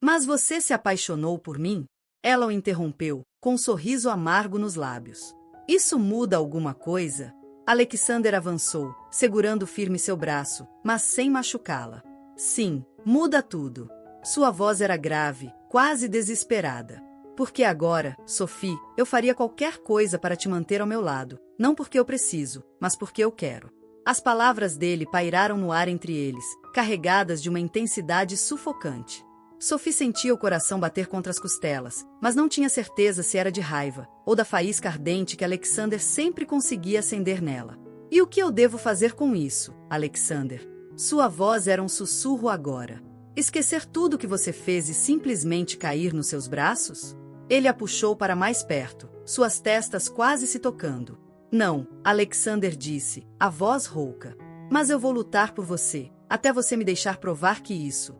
Mas você se apaixonou por mim? Ela o interrompeu, com um sorriso amargo nos lábios. Isso muda alguma coisa? Alexander avançou, segurando firme seu braço, mas sem machucá-la. Sim, muda tudo. Sua voz era grave, quase desesperada. Porque agora, Sophie, eu faria qualquer coisa para te manter ao meu lado, não porque eu preciso, mas porque eu quero. As palavras dele pairaram no ar entre eles, carregadas de uma intensidade sufocante. Sophie sentia o coração bater contra as costelas, mas não tinha certeza se era de raiva, ou da faísca ardente que Alexander sempre conseguia acender nela. E o que eu devo fazer com isso, Alexander? Sua voz era um sussurro agora. Esquecer tudo o que você fez e simplesmente cair nos seus braços? Ele a puxou para mais perto, suas testas quase se tocando. Não, Alexander disse, a voz rouca. Mas eu vou lutar por você, até você me deixar provar que isso,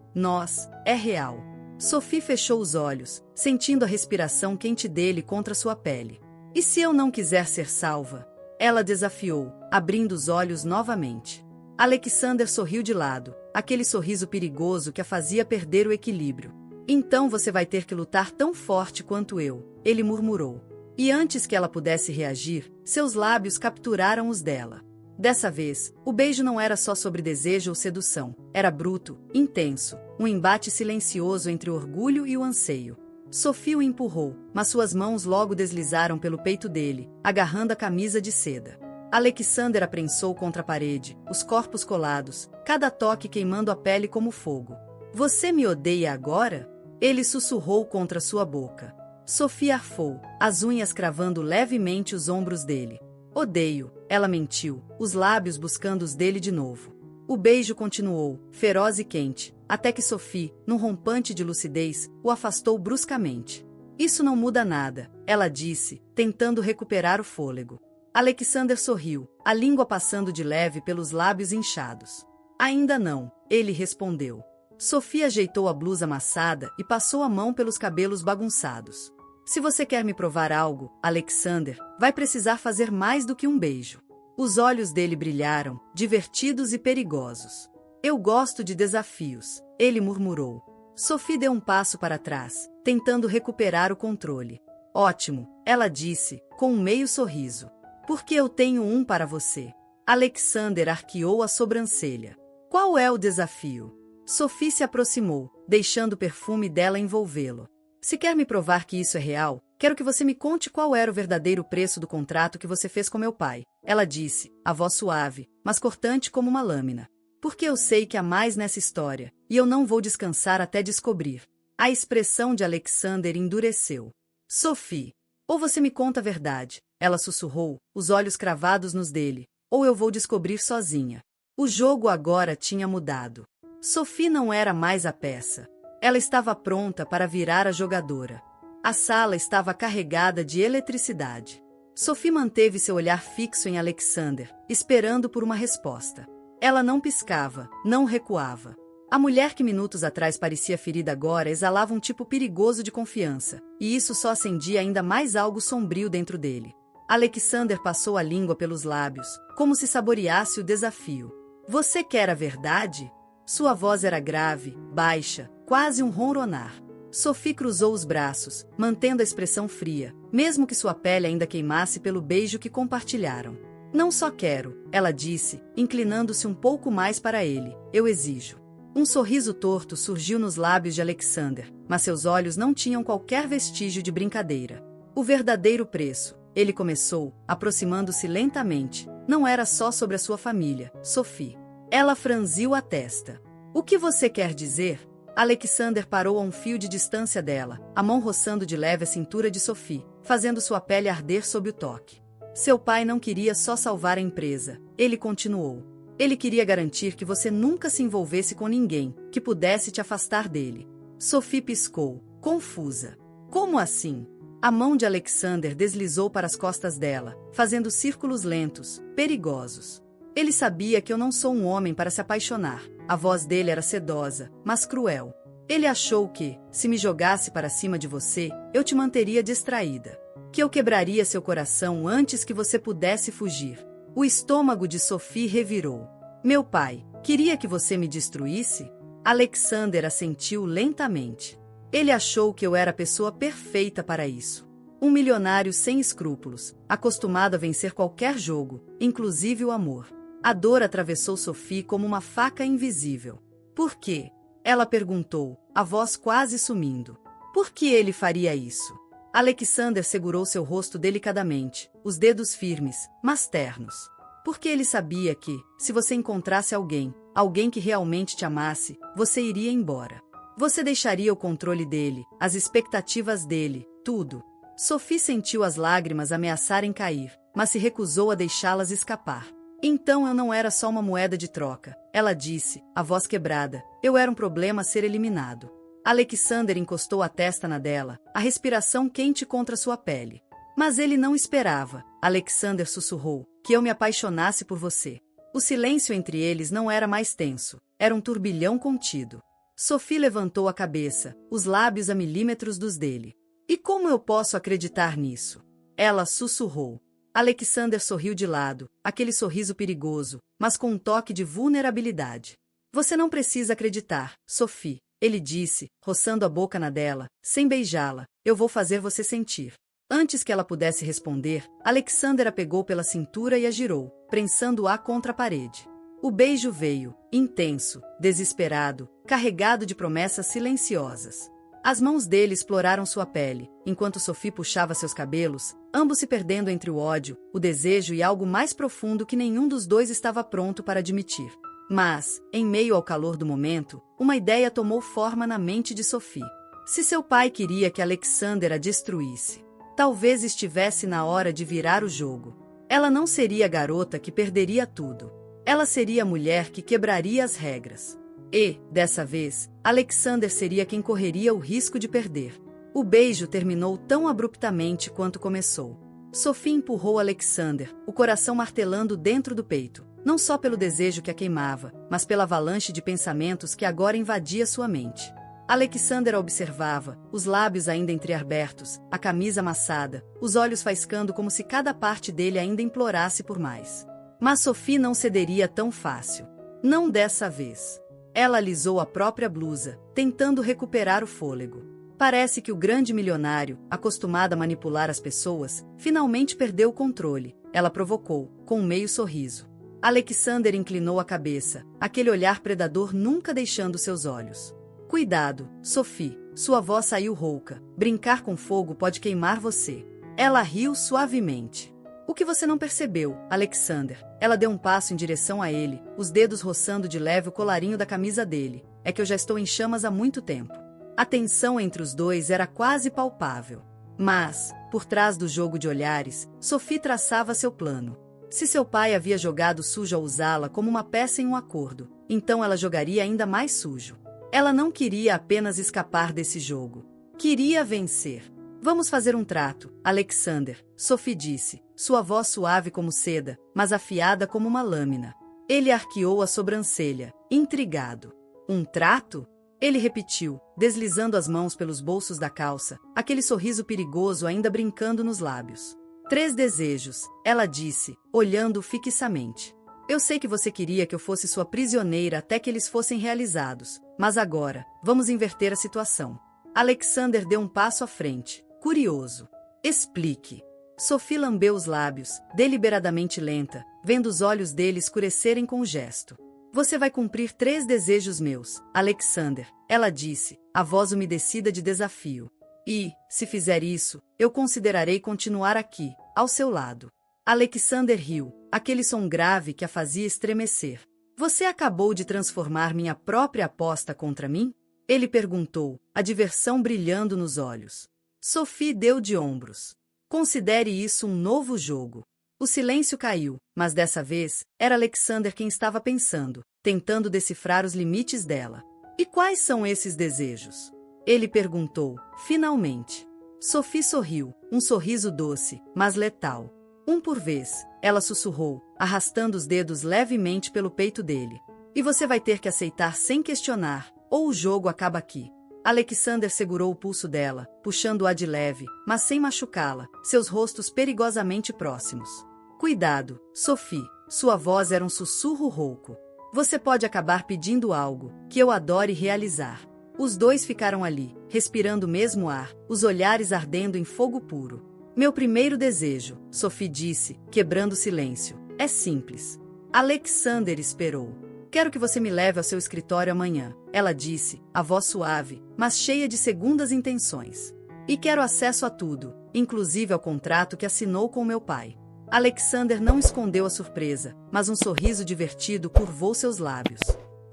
é real. Sophie fechou os olhos, sentindo a respiração quente dele contra sua pele. E se eu não quiser ser salva? Ela desafiou, abrindo os olhos novamente. Alexander sorriu de lado, aquele sorriso perigoso que a fazia perder o equilíbrio. Então você vai ter que lutar tão forte quanto eu, ele murmurou. E antes que ela pudesse reagir, seus lábios capturaram os dela. Dessa vez, o beijo não era só sobre desejo ou sedução, era bruto, intenso, um embate silencioso entre o orgulho e o anseio. Sophie o empurrou, mas suas mãos logo deslizaram pelo peito dele, agarrando a camisa de seda. Alexander a prensou contra a parede, os corpos colados, cada toque queimando a pele como fogo. Você me odeia agora? Ele sussurrou contra sua boca. Sophie arfou, as unhas cravando levemente os ombros dele. Odeio, ela mentiu, os lábios buscando os dele de novo. O beijo continuou, feroz e quente, até que Sophie, num rompante de lucidez, o afastou bruscamente. Isso não muda nada, ela disse, tentando recuperar o fôlego. Alexander sorriu, a língua passando de leve pelos lábios inchados. Ainda não, ele respondeu. Sophie ajeitou a blusa amassada e passou a mão pelos cabelos bagunçados. Se você quer me provar algo, Alexander, vai precisar fazer mais do que um beijo. Os olhos dele brilharam, divertidos e perigosos. Eu gosto de desafios, ele murmurou. Sophie deu um passo para trás, tentando recuperar o controle. Ótimo, ela disse, com um meio sorriso. Porque eu tenho um para você. Alexander arqueou a sobrancelha. Qual é o desafio? Sophie se aproximou, deixando o perfume dela envolvê-lo. Se quer me provar que isso é real, quero que você me conte qual era o verdadeiro preço do contrato que você fez com meu pai. Ela disse, a voz suave, mas cortante como uma lâmina. Porque eu sei que há mais nessa história, e eu não vou descansar até descobrir. A expressão de Alexander endureceu. Sophie, ou você me conta a verdade, ela sussurrou, os olhos cravados nos dele, ou eu vou descobrir sozinha. O jogo agora tinha mudado. Sophie não era mais a peça. Ela estava pronta para virar a jogadora. A sala estava carregada de eletricidade. Sophie manteve seu olhar fixo em Alexander, esperando por uma resposta. Ela não piscava, não recuava. A mulher que minutos atrás parecia ferida agora exalava um tipo perigoso de confiança, e isso só acendia ainda mais algo sombrio dentro dele. Alexander passou a língua pelos lábios, como se saboreasse o desafio. Você quer a verdade? Sua voz era grave, baixa, quase um ronronar. Sophie cruzou os braços, mantendo a expressão fria, mesmo que sua pele ainda queimasse pelo beijo que compartilharam. Não só quero, ela disse, inclinando-se um pouco mais para ele, eu exijo. Um sorriso torto surgiu nos lábios de Alexander, mas seus olhos não tinham qualquer vestígio de brincadeira. O verdadeiro preço, ele começou, aproximando-se lentamente, não era só sobre a sua família, Sophie. Ela franziu a testa. O que você quer dizer? Alexander parou a um fio de distância dela, a mão roçando de leve a cintura de Sophie, fazendo sua pele arder sob o toque. Seu pai não queria só salvar a empresa, ele continuou. Ele queria garantir que você nunca se envolvesse com ninguém, que pudesse te afastar dele. Sophie piscou, confusa. Como assim? A mão de Alexander deslizou para as costas dela, fazendo círculos lentos, perigosos. Ele sabia que eu não sou um homem para se apaixonar. A voz dele era sedosa, mas cruel. Ele achou que, se me jogasse para cima de você, eu te manteria distraída. Que eu quebraria seu coração antes que você pudesse fugir. O estômago de Sophie revirou. Meu pai, queria que você me destruísse? Alexander assentiu lentamente. Ele achou que eu era a pessoa perfeita para isso. Um milionário sem escrúpulos, acostumado a vencer qualquer jogo, inclusive o amor. A dor atravessou Sophie como uma faca invisível. Por quê? Ela perguntou, a voz quase sumindo. Por que ele faria isso? Alexander segurou seu rosto delicadamente, os dedos firmes, mas ternos. Porque ele sabia que, se você encontrasse alguém que realmente te amasse, você iria embora. Você deixaria o controle dele, as expectativas dele, tudo. Sophie sentiu as lágrimas ameaçarem cair, mas se recusou a deixá-las escapar. Então eu não era só uma moeda de troca, ela disse, a voz quebrada. Eu era um problema a ser eliminado. Alexander encostou a testa na dela, a respiração quente contra sua pele. Mas ele não esperava, Alexander sussurrou, que eu me apaixonasse por você. O silêncio entre eles não era mais tenso, era um turbilhão contido. Sophie levantou a cabeça, os lábios a milímetros dos dele. E como eu posso acreditar nisso? Ela sussurrou. Alexander sorriu de lado, aquele sorriso perigoso, mas com um toque de vulnerabilidade. Você não precisa acreditar, Sophie, ele disse, roçando a boca na dela, sem beijá-la. Eu vou fazer você sentir. Antes que ela pudesse responder, Alexander a pegou pela cintura e a girou, prensando-a contra a parede. O beijo veio, intenso, desesperado, carregado de promessas silenciosas. As mãos dele exploraram sua pele, enquanto Sophie puxava seus cabelos, ambos se perdendo entre o ódio, o desejo e algo mais profundo que nenhum dos dois estava pronto para admitir. Mas, em meio ao calor do momento, uma ideia tomou forma na mente de Sophie. Se seu pai queria que Alexander a destruísse, talvez estivesse na hora de virar o jogo. Ela não seria a garota que perderia tudo. Ela seria a mulher que quebraria as regras. E, dessa vez, Alexander seria quem correria o risco de perder. O beijo terminou tão abruptamente quanto começou. Sophie empurrou Alexander, o coração martelando dentro do peito, não só pelo desejo que a queimava, mas pela avalanche de pensamentos que agora invadia sua mente. Alexander a observava, os lábios ainda entreabertos, a camisa amassada, os olhos faiscando como se cada parte dele ainda implorasse por mais. Mas Sophie não cederia tão fácil. Não dessa vez. Ela alisou a própria blusa, tentando recuperar o fôlego. Parece que o grande milionário, acostumado a manipular as pessoas, finalmente perdeu o controle. Ela provocou, com um meio sorriso. Alexander inclinou a cabeça, aquele olhar predador nunca deixando seus olhos. Cuidado, Sophie, sua voz saiu rouca. Brincar com fogo pode queimar você. Ela riu suavemente. O que você não percebeu, Alexander? Ela deu um passo em direção a ele, os dedos roçando de leve o colarinho da camisa dele. É que eu já estou em chamas há muito tempo. A tensão entre os dois era quase palpável. Mas, por trás do jogo de olhares, Sophie traçava seu plano. Se seu pai havia jogado sujo ao usá-la como uma peça em um acordo, então ela jogaria ainda mais sujo. Ela não queria apenas escapar desse jogo. Queria vencer. Vamos fazer um trato, Alexander, Sophie disse, sua voz suave como seda, mas afiada como uma lâmina. Ele arqueou a sobrancelha, intrigado. Um trato? Ele repetiu, deslizando as mãos pelos bolsos da calça, aquele sorriso perigoso ainda brincando nos lábios. 3 desejos, ela disse, olhando fixamente. Eu sei que você queria que eu fosse sua prisioneira até que eles fossem realizados, mas agora, vamos inverter a situação. Alexander deu um passo à frente, curioso. Explique. Sophie lambeu os lábios, deliberadamente lenta, vendo os olhos dele escurecerem com o gesto. Você vai cumprir 3 desejos meus, Alexander, ela disse, a voz umedecida de desafio. E, se fizer isso, eu considerarei continuar aqui, ao seu lado. Alexander riu, aquele som grave que a fazia estremecer. Você acabou de transformar minha própria aposta contra mim? Ele perguntou, a diversão brilhando nos olhos. Sophie deu de ombros. Considere isso um novo jogo. O silêncio caiu, mas dessa vez, era Alexander quem estava pensando, tentando decifrar os limites dela. E quais são esses desejos? Ele perguntou, finalmente. Sophie sorriu, um sorriso doce, mas letal. Um por vez, ela sussurrou, arrastando os dedos levemente pelo peito dele. E você vai ter que aceitar sem questionar, ou o jogo acaba aqui. Alexander segurou o pulso dela, puxando-a de leve, mas sem machucá-la, seus rostos perigosamente próximos. Cuidado, Sophie, sua voz era um sussurro rouco. Você pode acabar pedindo algo, que eu adore realizar. Os dois ficaram ali, respirando o mesmo ar, os olhares ardendo em fogo puro. Meu primeiro desejo, Sophie disse, quebrando o silêncio, é simples. Alexander esperou. Quero que você me leve ao seu escritório amanhã, ela disse, a voz suave, mas cheia de segundas intenções. E quero acesso a tudo, inclusive ao contrato que assinou com meu pai. Alexander não escondeu a surpresa, mas um sorriso divertido curvou seus lábios.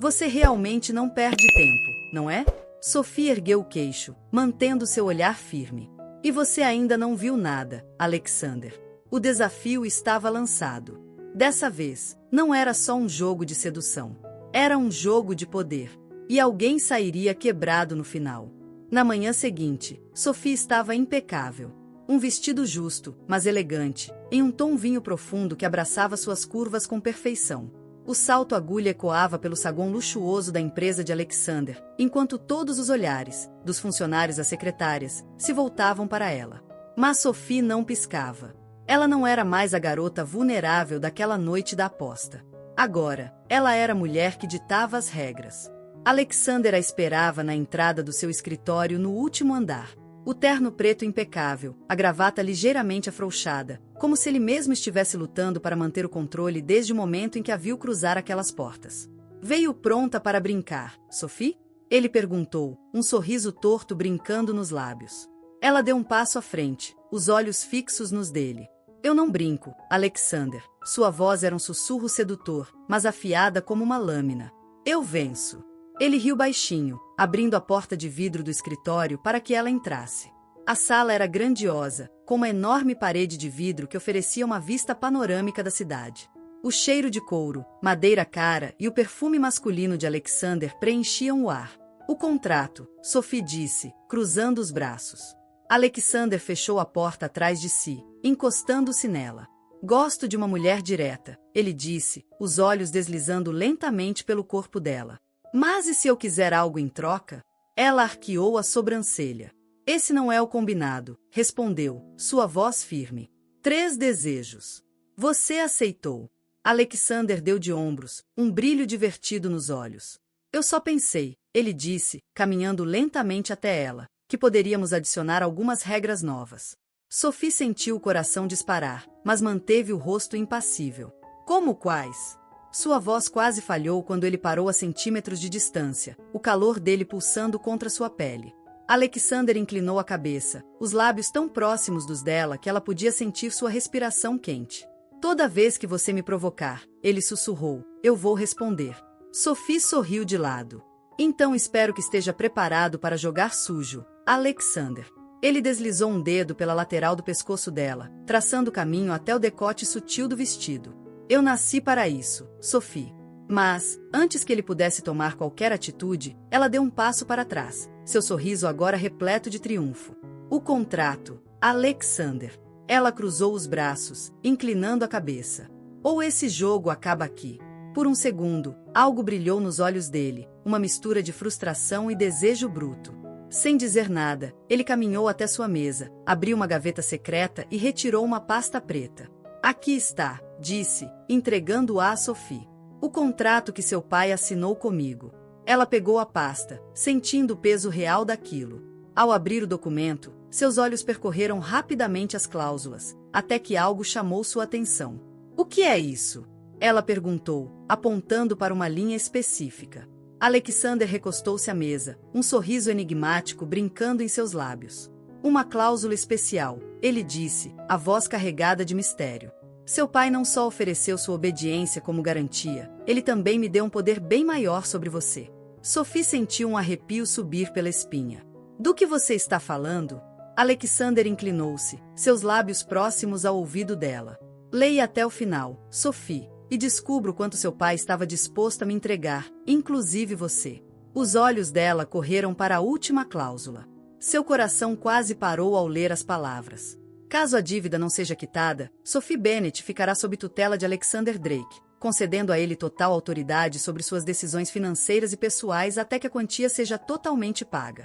Você realmente não perde tempo, não é? Sophie ergueu o queixo, mantendo seu olhar firme. E você ainda não viu nada, Alexander. O desafio estava lançado. Dessa vez, não era só um jogo de sedução. Era um jogo de poder. E alguém sairia quebrado no final. Na manhã seguinte, Sophie estava impecável. Um vestido justo, mas elegante, em um tom vinho profundo que abraçava suas curvas com perfeição. O salto agulha ecoava pelo saguão luxuoso da empresa de Alexander, enquanto todos os olhares, dos funcionários às secretárias, se voltavam para ela. Mas Sophie não piscava. Ela não era mais a garota vulnerável daquela noite da aposta. Agora, ela era a mulher que ditava as regras. Alexander a esperava na entrada do seu escritório no último andar. O terno preto impecável, a gravata ligeiramente afrouxada, como se ele mesmo estivesse lutando para manter o controle desde o momento em que a viu cruzar aquelas portas. Veio pronta para brincar, Sophie? Ele perguntou, um sorriso torto brincando nos lábios. Ela deu um passo à frente, os olhos fixos nos dele. Eu não brinco, Alexander. Sua voz era um sussurro sedutor, mas afiada como uma lâmina. Eu venço. Ele riu baixinho, abrindo a porta de vidro do escritório para que ela entrasse. A sala era grandiosa, com uma enorme parede de vidro que oferecia uma vista panorâmica da cidade. O cheiro de couro, madeira cara e o perfume masculino de Alexander preenchiam o ar. O contrato, Sophie disse, cruzando os braços. Alexander fechou a porta atrás de si, encostando-se nela. Gosto de uma mulher direta, ele disse, os olhos deslizando lentamente pelo corpo dela. Mas e se eu quiser algo em troca? Ela arqueou a sobrancelha. Esse não é o combinado, respondeu, sua voz firme. 3 desejos. Você aceitou. Alexander deu de ombros, um brilho divertido nos olhos. Eu só pensei, ele disse, caminhando lentamente até ela, que poderíamos adicionar algumas regras novas. Sophie sentiu o coração disparar, mas manteve o rosto impassível. Como quais? Sua voz quase falhou quando ele parou a centímetros de distância, o calor dele pulsando contra sua pele. Alexander inclinou a cabeça, os lábios tão próximos dos dela que ela podia sentir sua respiração quente. Toda vez que você me provocar, ele sussurrou, eu vou responder. Sophie sorriu de lado. Então espero que esteja preparado para jogar sujo, Alexander. Ele deslizou um dedo pela lateral do pescoço dela, traçando o caminho até o decote sutil do vestido. Eu nasci para isso, Sophie. Mas, antes que ele pudesse tomar qualquer atitude, ela deu um passo para trás, seu sorriso agora repleto de triunfo. O contrato, Alexander. Ela cruzou os braços, inclinando a cabeça. Ou esse jogo acaba aqui. Por um segundo, algo brilhou nos olhos dele, uma mistura de frustração e desejo bruto. Sem dizer nada, ele caminhou até sua mesa, abriu uma gaveta secreta e retirou uma pasta preta. Aqui está, disse, entregando-a a Sophie. O contrato que seu pai assinou comigo. Ela pegou a pasta, sentindo o peso real daquilo. Ao abrir o documento, seus olhos percorreram rapidamente as cláusulas, até que algo chamou sua atenção. O que é isso? Ela perguntou, apontando para uma linha específica. Alexander recostou-se à mesa, um sorriso enigmático brincando em seus lábios. Uma cláusula especial, ele disse, a voz carregada de mistério. Seu pai não só ofereceu sua obediência como garantia, ele também me deu um poder bem maior sobre você. Sophie sentiu um arrepio subir pela espinha. Do que você está falando? Alexander inclinou-se, seus lábios próximos ao ouvido dela. Leia até o final, Sophie, e descubra o quanto seu pai estava disposto a me entregar, inclusive você. Os olhos dela correram para a última cláusula. Seu coração quase parou ao ler as palavras. Caso a dívida não seja quitada, Sophie Bennet ficará sob tutela de Alexander Drake, concedendo a ele total autoridade sobre suas decisões financeiras e pessoais até que a quantia seja totalmente paga.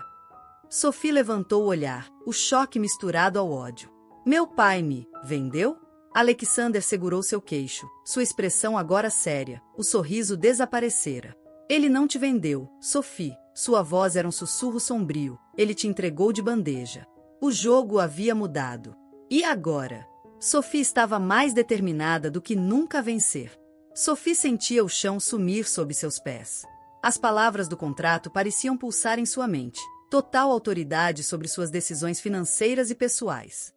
Sophie levantou o olhar, o choque misturado ao ódio. Meu pai me vendeu? Alexander segurou seu queixo, sua expressão agora séria, o sorriso desaparecera. Ele não te vendeu, Sophie. Sua voz era um sussurro sombrio. Ele te entregou de bandeja. O jogo havia mudado. E agora? Sophie estava mais determinada do que nunca a vencer. Sophie sentia o chão sumir sob seus pés. As palavras do contrato pareciam pulsar em sua mente. Total autoridade sobre suas decisões financeiras e pessoais.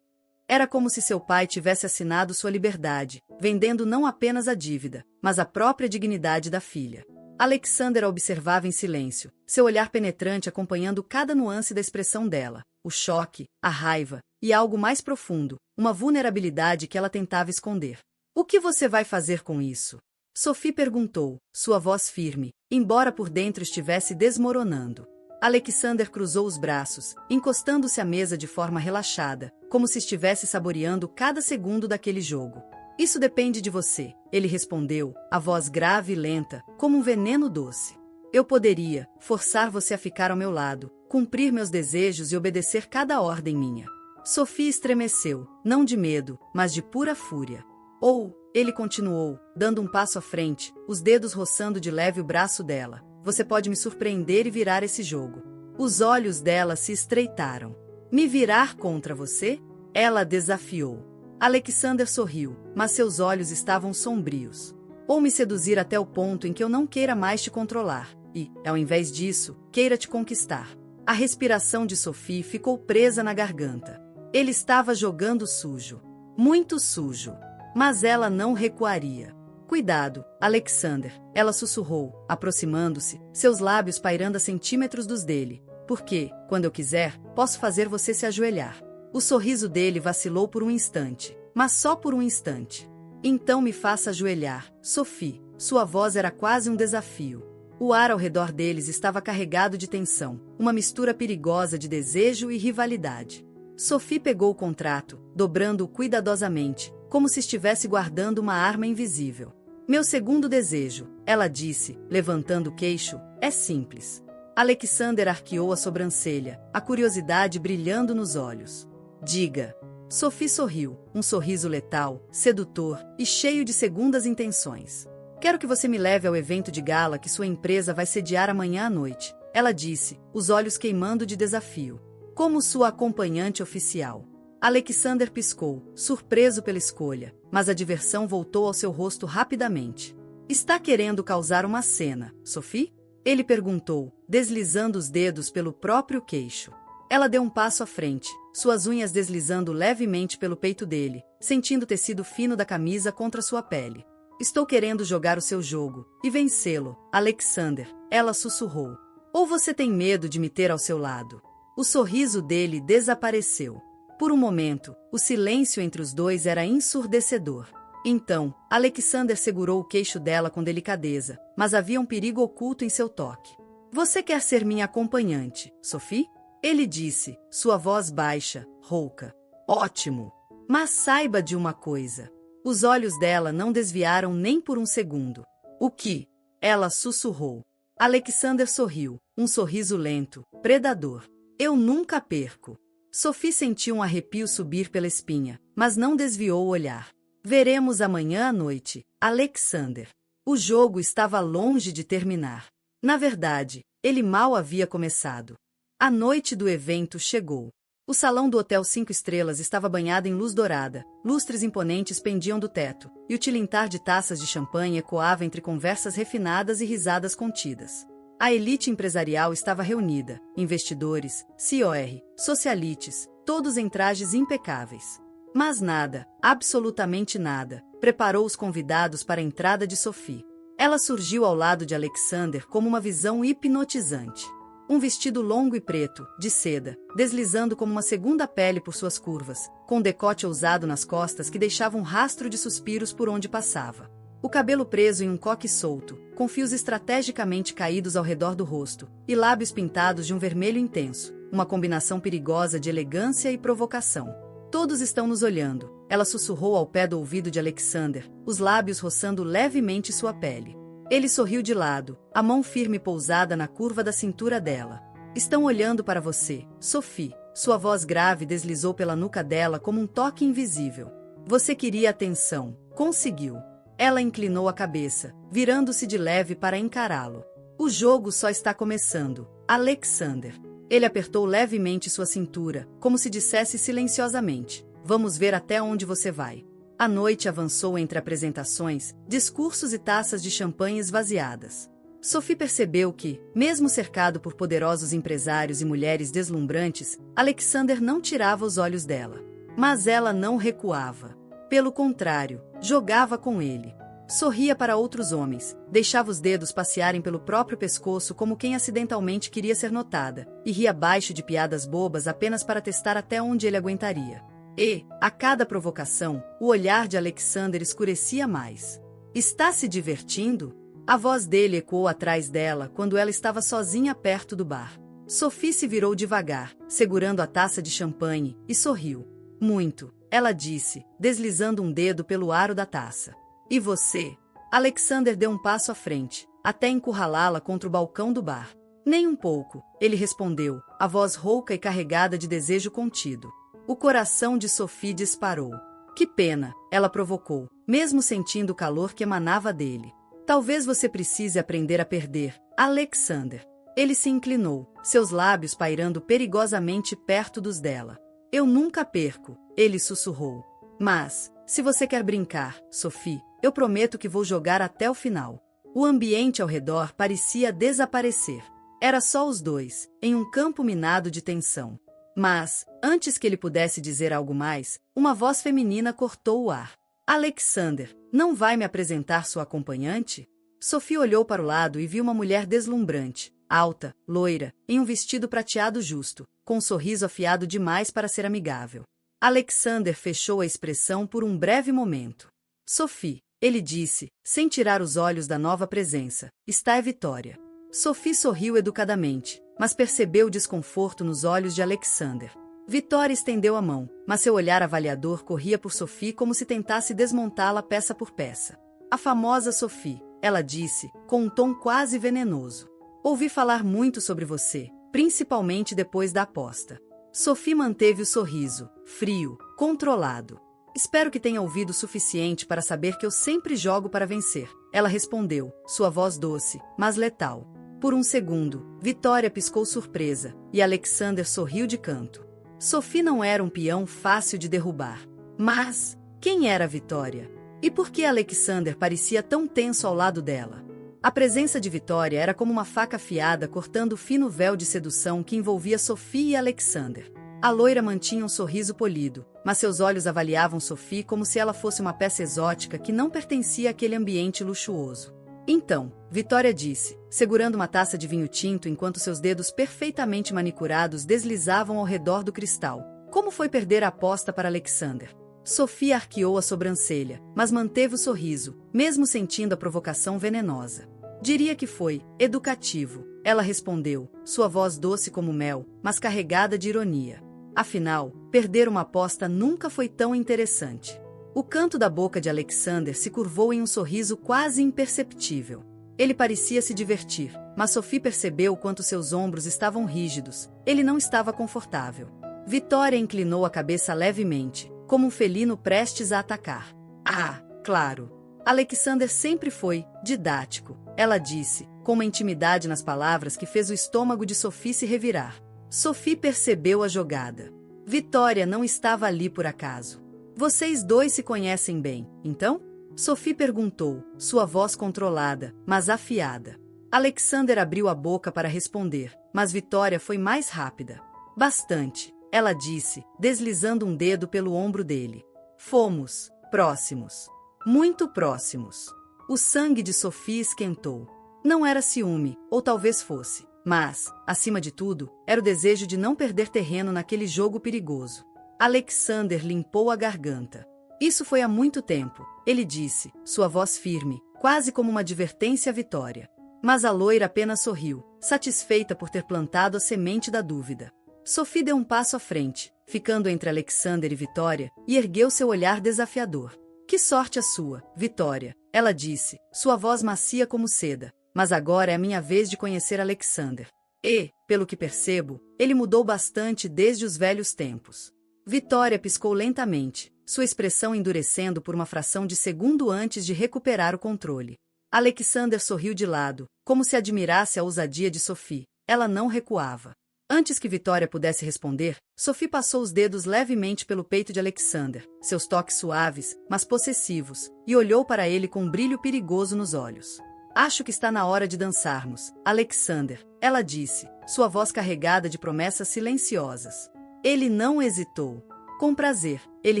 Era como se seu pai tivesse assinado sua liberdade, vendendo não apenas a dívida, mas a própria dignidade da filha. Alexander a observava em silêncio, seu olhar penetrante acompanhando cada nuance da expressão dela, o choque, a raiva, e algo mais profundo, uma vulnerabilidade que ela tentava esconder. O que você vai fazer com isso? Sophie perguntou, sua voz firme, embora por dentro estivesse desmoronando. Alexander cruzou os braços, encostando-se à mesa de forma relaxada, como se estivesse saboreando cada segundo daquele jogo. Isso depende de você, ele respondeu, a voz grave e lenta, como um veneno doce. Eu poderia forçar você a ficar ao meu lado, cumprir meus desejos e obedecer cada ordem minha. Sophie estremeceu, não de medo, mas de pura fúria. Ou, ele continuou, dando um passo à frente, os dedos roçando de leve o braço dela. Você pode me surpreender e virar esse jogo. Os olhos dela se estreitaram. Me virar contra você? Ela desafiou. Alexander sorriu, mas seus olhos estavam sombrios. Ou me seduzir até o ponto em que eu não queira mais te controlar, e, ao invés disso, queira te conquistar. A respiração de Sophie ficou presa na garganta. Ele estava jogando sujo. Muito sujo. Mas ela não recuaria. Cuidado, Alexander, ela sussurrou, aproximando-se, seus lábios pairando a centímetros dos dele. Porque, quando eu quiser, posso fazer você se ajoelhar. O sorriso dele vacilou por um instante, mas só por um instante. Então me faça ajoelhar, Sophie. Sua voz era quase um desafio. O ar ao redor deles estava carregado de tensão, uma mistura perigosa de desejo e rivalidade. Sophie pegou o contrato, dobrando-o cuidadosamente, como se estivesse guardando uma arma invisível. Meu segundo desejo, ela disse, levantando o queixo, é simples. Alexander arqueou a sobrancelha, a curiosidade brilhando nos olhos. Diga. Sophie sorriu, um sorriso letal, sedutor e cheio de segundas intenções. Quero que você me leve ao evento de gala que sua empresa vai sediar amanhã à noite, ela disse, os olhos queimando de desafio. Como sua acompanhante oficial. Alexander piscou, surpreso pela escolha, mas a diversão voltou ao seu rosto rapidamente. Está querendo causar uma cena, Sophie? Ele perguntou, deslizando os dedos pelo próprio queixo. Ela deu um passo à frente, suas unhas deslizando levemente pelo peito dele, sentindo o tecido fino da camisa contra sua pele. Estou querendo jogar o seu jogo e vencê-lo, Alexander, ela sussurrou. Ou você tem medo de me ter ao seu lado? O sorriso dele desapareceu. Por um momento, o silêncio entre os dois era ensurdecedor. Então, Alexander segurou o queixo dela com delicadeza, mas havia um perigo oculto em seu toque. Você quer ser minha acompanhante, Sophie? Ele disse, sua voz baixa, rouca. Ótimo! Mas saiba de uma coisa. Os olhos dela não desviaram nem por um segundo. O que? Ela sussurrou. Alexander sorriu, um sorriso lento, predador. Eu nunca perco. Sophie sentiu um arrepio subir pela espinha, mas não desviou o olhar. Veremos amanhã à noite, Alexander. O jogo estava longe de terminar. Na verdade, ele mal havia começado. A noite do evento chegou. O salão do Hotel 5 Estrelas estava banhado em luz dourada, lustres imponentes pendiam do teto, e o tilintar de taças de champanhe ecoava entre conversas refinadas e risadas contidas. A elite empresarial estava reunida, investidores, COR, socialites, todos em trajes impecáveis. Mas nada, absolutamente nada, preparou os convidados para a entrada de Sophie. Ela surgiu ao lado de Alexander como uma visão hipnotizante. Um vestido longo e preto, de seda, deslizando como uma segunda pele por suas curvas, com um decote ousado nas costas que deixava um rastro de suspiros por onde passava. O cabelo preso em um coque solto, com fios estrategicamente caídos ao redor do rosto, e lábios pintados de um vermelho intenso, uma combinação perigosa de elegância e provocação. Todos estão nos olhando, ela sussurrou ao pé do ouvido de Alexander, os lábios roçando levemente sua pele. Ele sorriu de lado, a mão firme pousada na curva da cintura dela. Estão olhando para você, Sophie. Sua voz grave deslizou pela nuca dela como um toque invisível. Você queria atenção. Conseguiu. Ela inclinou a cabeça, virando-se de leve para encará-lo. O jogo só está começando, Alexander. Ele apertou levemente sua cintura, como se dissesse silenciosamente: vamos ver até onde você vai. A noite avançou entre apresentações, discursos e taças de champanhe esvaziadas. Sophie percebeu que, mesmo cercado por poderosos empresários e mulheres deslumbrantes, Alexander não tirava os olhos dela. Mas ela não recuava. Pelo contrário, jogava com ele. Sorria para outros homens, deixava os dedos passearem pelo próprio pescoço como quem acidentalmente queria ser notada, e ria baixo de piadas bobas apenas para testar até onde ele aguentaria. E, a cada provocação, o olhar de Alexander escurecia mais. Está se divertindo? A voz dele ecoou atrás dela quando ela estava sozinha perto do bar. Sophie se virou devagar, segurando a taça de champanhe, e sorriu. Muito, ela disse, deslizando um dedo pelo aro da taça. E você? Alexander deu um passo à frente, até encurralá-la contra o balcão do bar. Nem um pouco, ele respondeu, a voz rouca e carregada de desejo contido. O coração de Sophie disparou. Que pena, ela provocou, mesmo sentindo o calor que emanava dele. Talvez você precise aprender a perder, Alexander. Ele se inclinou, seus lábios pairando perigosamente perto dos dela. Eu nunca perco, ele sussurrou. Mas, se você quer brincar, Sophie, eu prometo que vou jogar até o final. O ambiente ao redor parecia desaparecer. Era só os dois, em um campo minado de tensão. Mas, antes que ele pudesse dizer algo mais, uma voz feminina cortou o ar. Alexander, não vai me apresentar sua acompanhante? Sophie olhou para o lado e viu uma mulher deslumbrante, alta, loira, em um vestido prateado justo, com um sorriso afiado demais para ser amigável. Alexander fechou a expressão por um breve momento. Sophie, ele disse, sem tirar os olhos da nova presença, está é Vitória. Sophie sorriu educadamente, mas percebeu o desconforto nos olhos de Alexander. Vitória estendeu a mão, mas seu olhar avaliador corria por Sophie como se tentasse desmontá-la peça por peça. A famosa Sophie, ela disse, com um tom quase venenoso. Ouvi falar muito sobre você, principalmente depois da aposta. Sophie manteve o sorriso, frio, controlado. Espero que tenha ouvido o suficiente para saber que eu sempre jogo para vencer. Ela respondeu, sua voz doce, mas letal. Por um segundo, Vitória piscou surpresa, e Alexander sorriu de canto. Sophie não era um peão fácil de derrubar. Mas, quem era Vitória? E por que Alexander parecia tão tenso ao lado dela? A presença de Vitória era como uma faca afiada cortando o fino véu de sedução que envolvia Sophie e Alexander. A loira mantinha um sorriso polido, mas seus olhos avaliavam Sophie como se ela fosse uma peça exótica que não pertencia àquele ambiente luxuoso. Então, Vitória disse, segurando uma taça de vinho tinto enquanto seus dedos perfeitamente manicurados deslizavam ao redor do cristal. Como foi perder a aposta para Alexander? Sophie arqueou a sobrancelha, mas manteve o sorriso, mesmo sentindo a provocação venenosa. Diria que foi educativo, ela respondeu, sua voz doce como mel, mas carregada de ironia. Afinal, perder uma aposta nunca foi tão interessante. O canto da boca de Alexander se curvou em um sorriso quase imperceptível. Ele parecia se divertir, mas Sophie percebeu quanto seus ombros estavam rígidos. Ele não estava confortável. Vitória inclinou a cabeça levemente, como um felino prestes a atacar. Ah, claro. Alexander sempre foi didático, ela disse, com uma intimidade nas palavras que fez o estômago de Sophie se revirar. Sophie percebeu a jogada. Vitória não estava ali por acaso. Vocês dois se conhecem bem, então? Sophie perguntou, sua voz controlada, mas afiada. Alexander abriu a boca para responder, mas Vitória foi mais rápida. Bastante, ela disse, deslizando um dedo pelo ombro dele. Fomos próximos. Muito próximos. O sangue de Sophie esquentou. Não era ciúme, ou talvez fosse, mas, acima de tudo, era o desejo de não perder terreno naquele jogo perigoso. Alexander limpou a garganta. Isso foi há muito tempo, ele disse, sua voz firme, quase como uma advertência à Vitória. Mas a loira apenas sorriu, satisfeita por ter plantado a semente da dúvida. Sophie deu um passo à frente, ficando entre Alexander e Vitória, e ergueu seu olhar desafiador. Que sorte a sua, Vitória, ela disse, sua voz macia como seda. Mas agora é a minha vez de conhecer Alexander. E, pelo que percebo, ele mudou bastante desde os velhos tempos. Vitória piscou lentamente, sua expressão endurecendo por uma fração de segundo antes de recuperar o controle. Alexander sorriu de lado, como se admirasse a ousadia de Sophie. Ela não recuava. Antes que Vitória pudesse responder, Sophie passou os dedos levemente pelo peito de Alexander, seus toques suaves, mas possessivos, e olhou para ele com um brilho perigoso nos olhos. Acho que está na hora de dançarmos, Alexander, ela disse, sua voz carregada de promessas silenciosas. Ele não hesitou. Com prazer, ele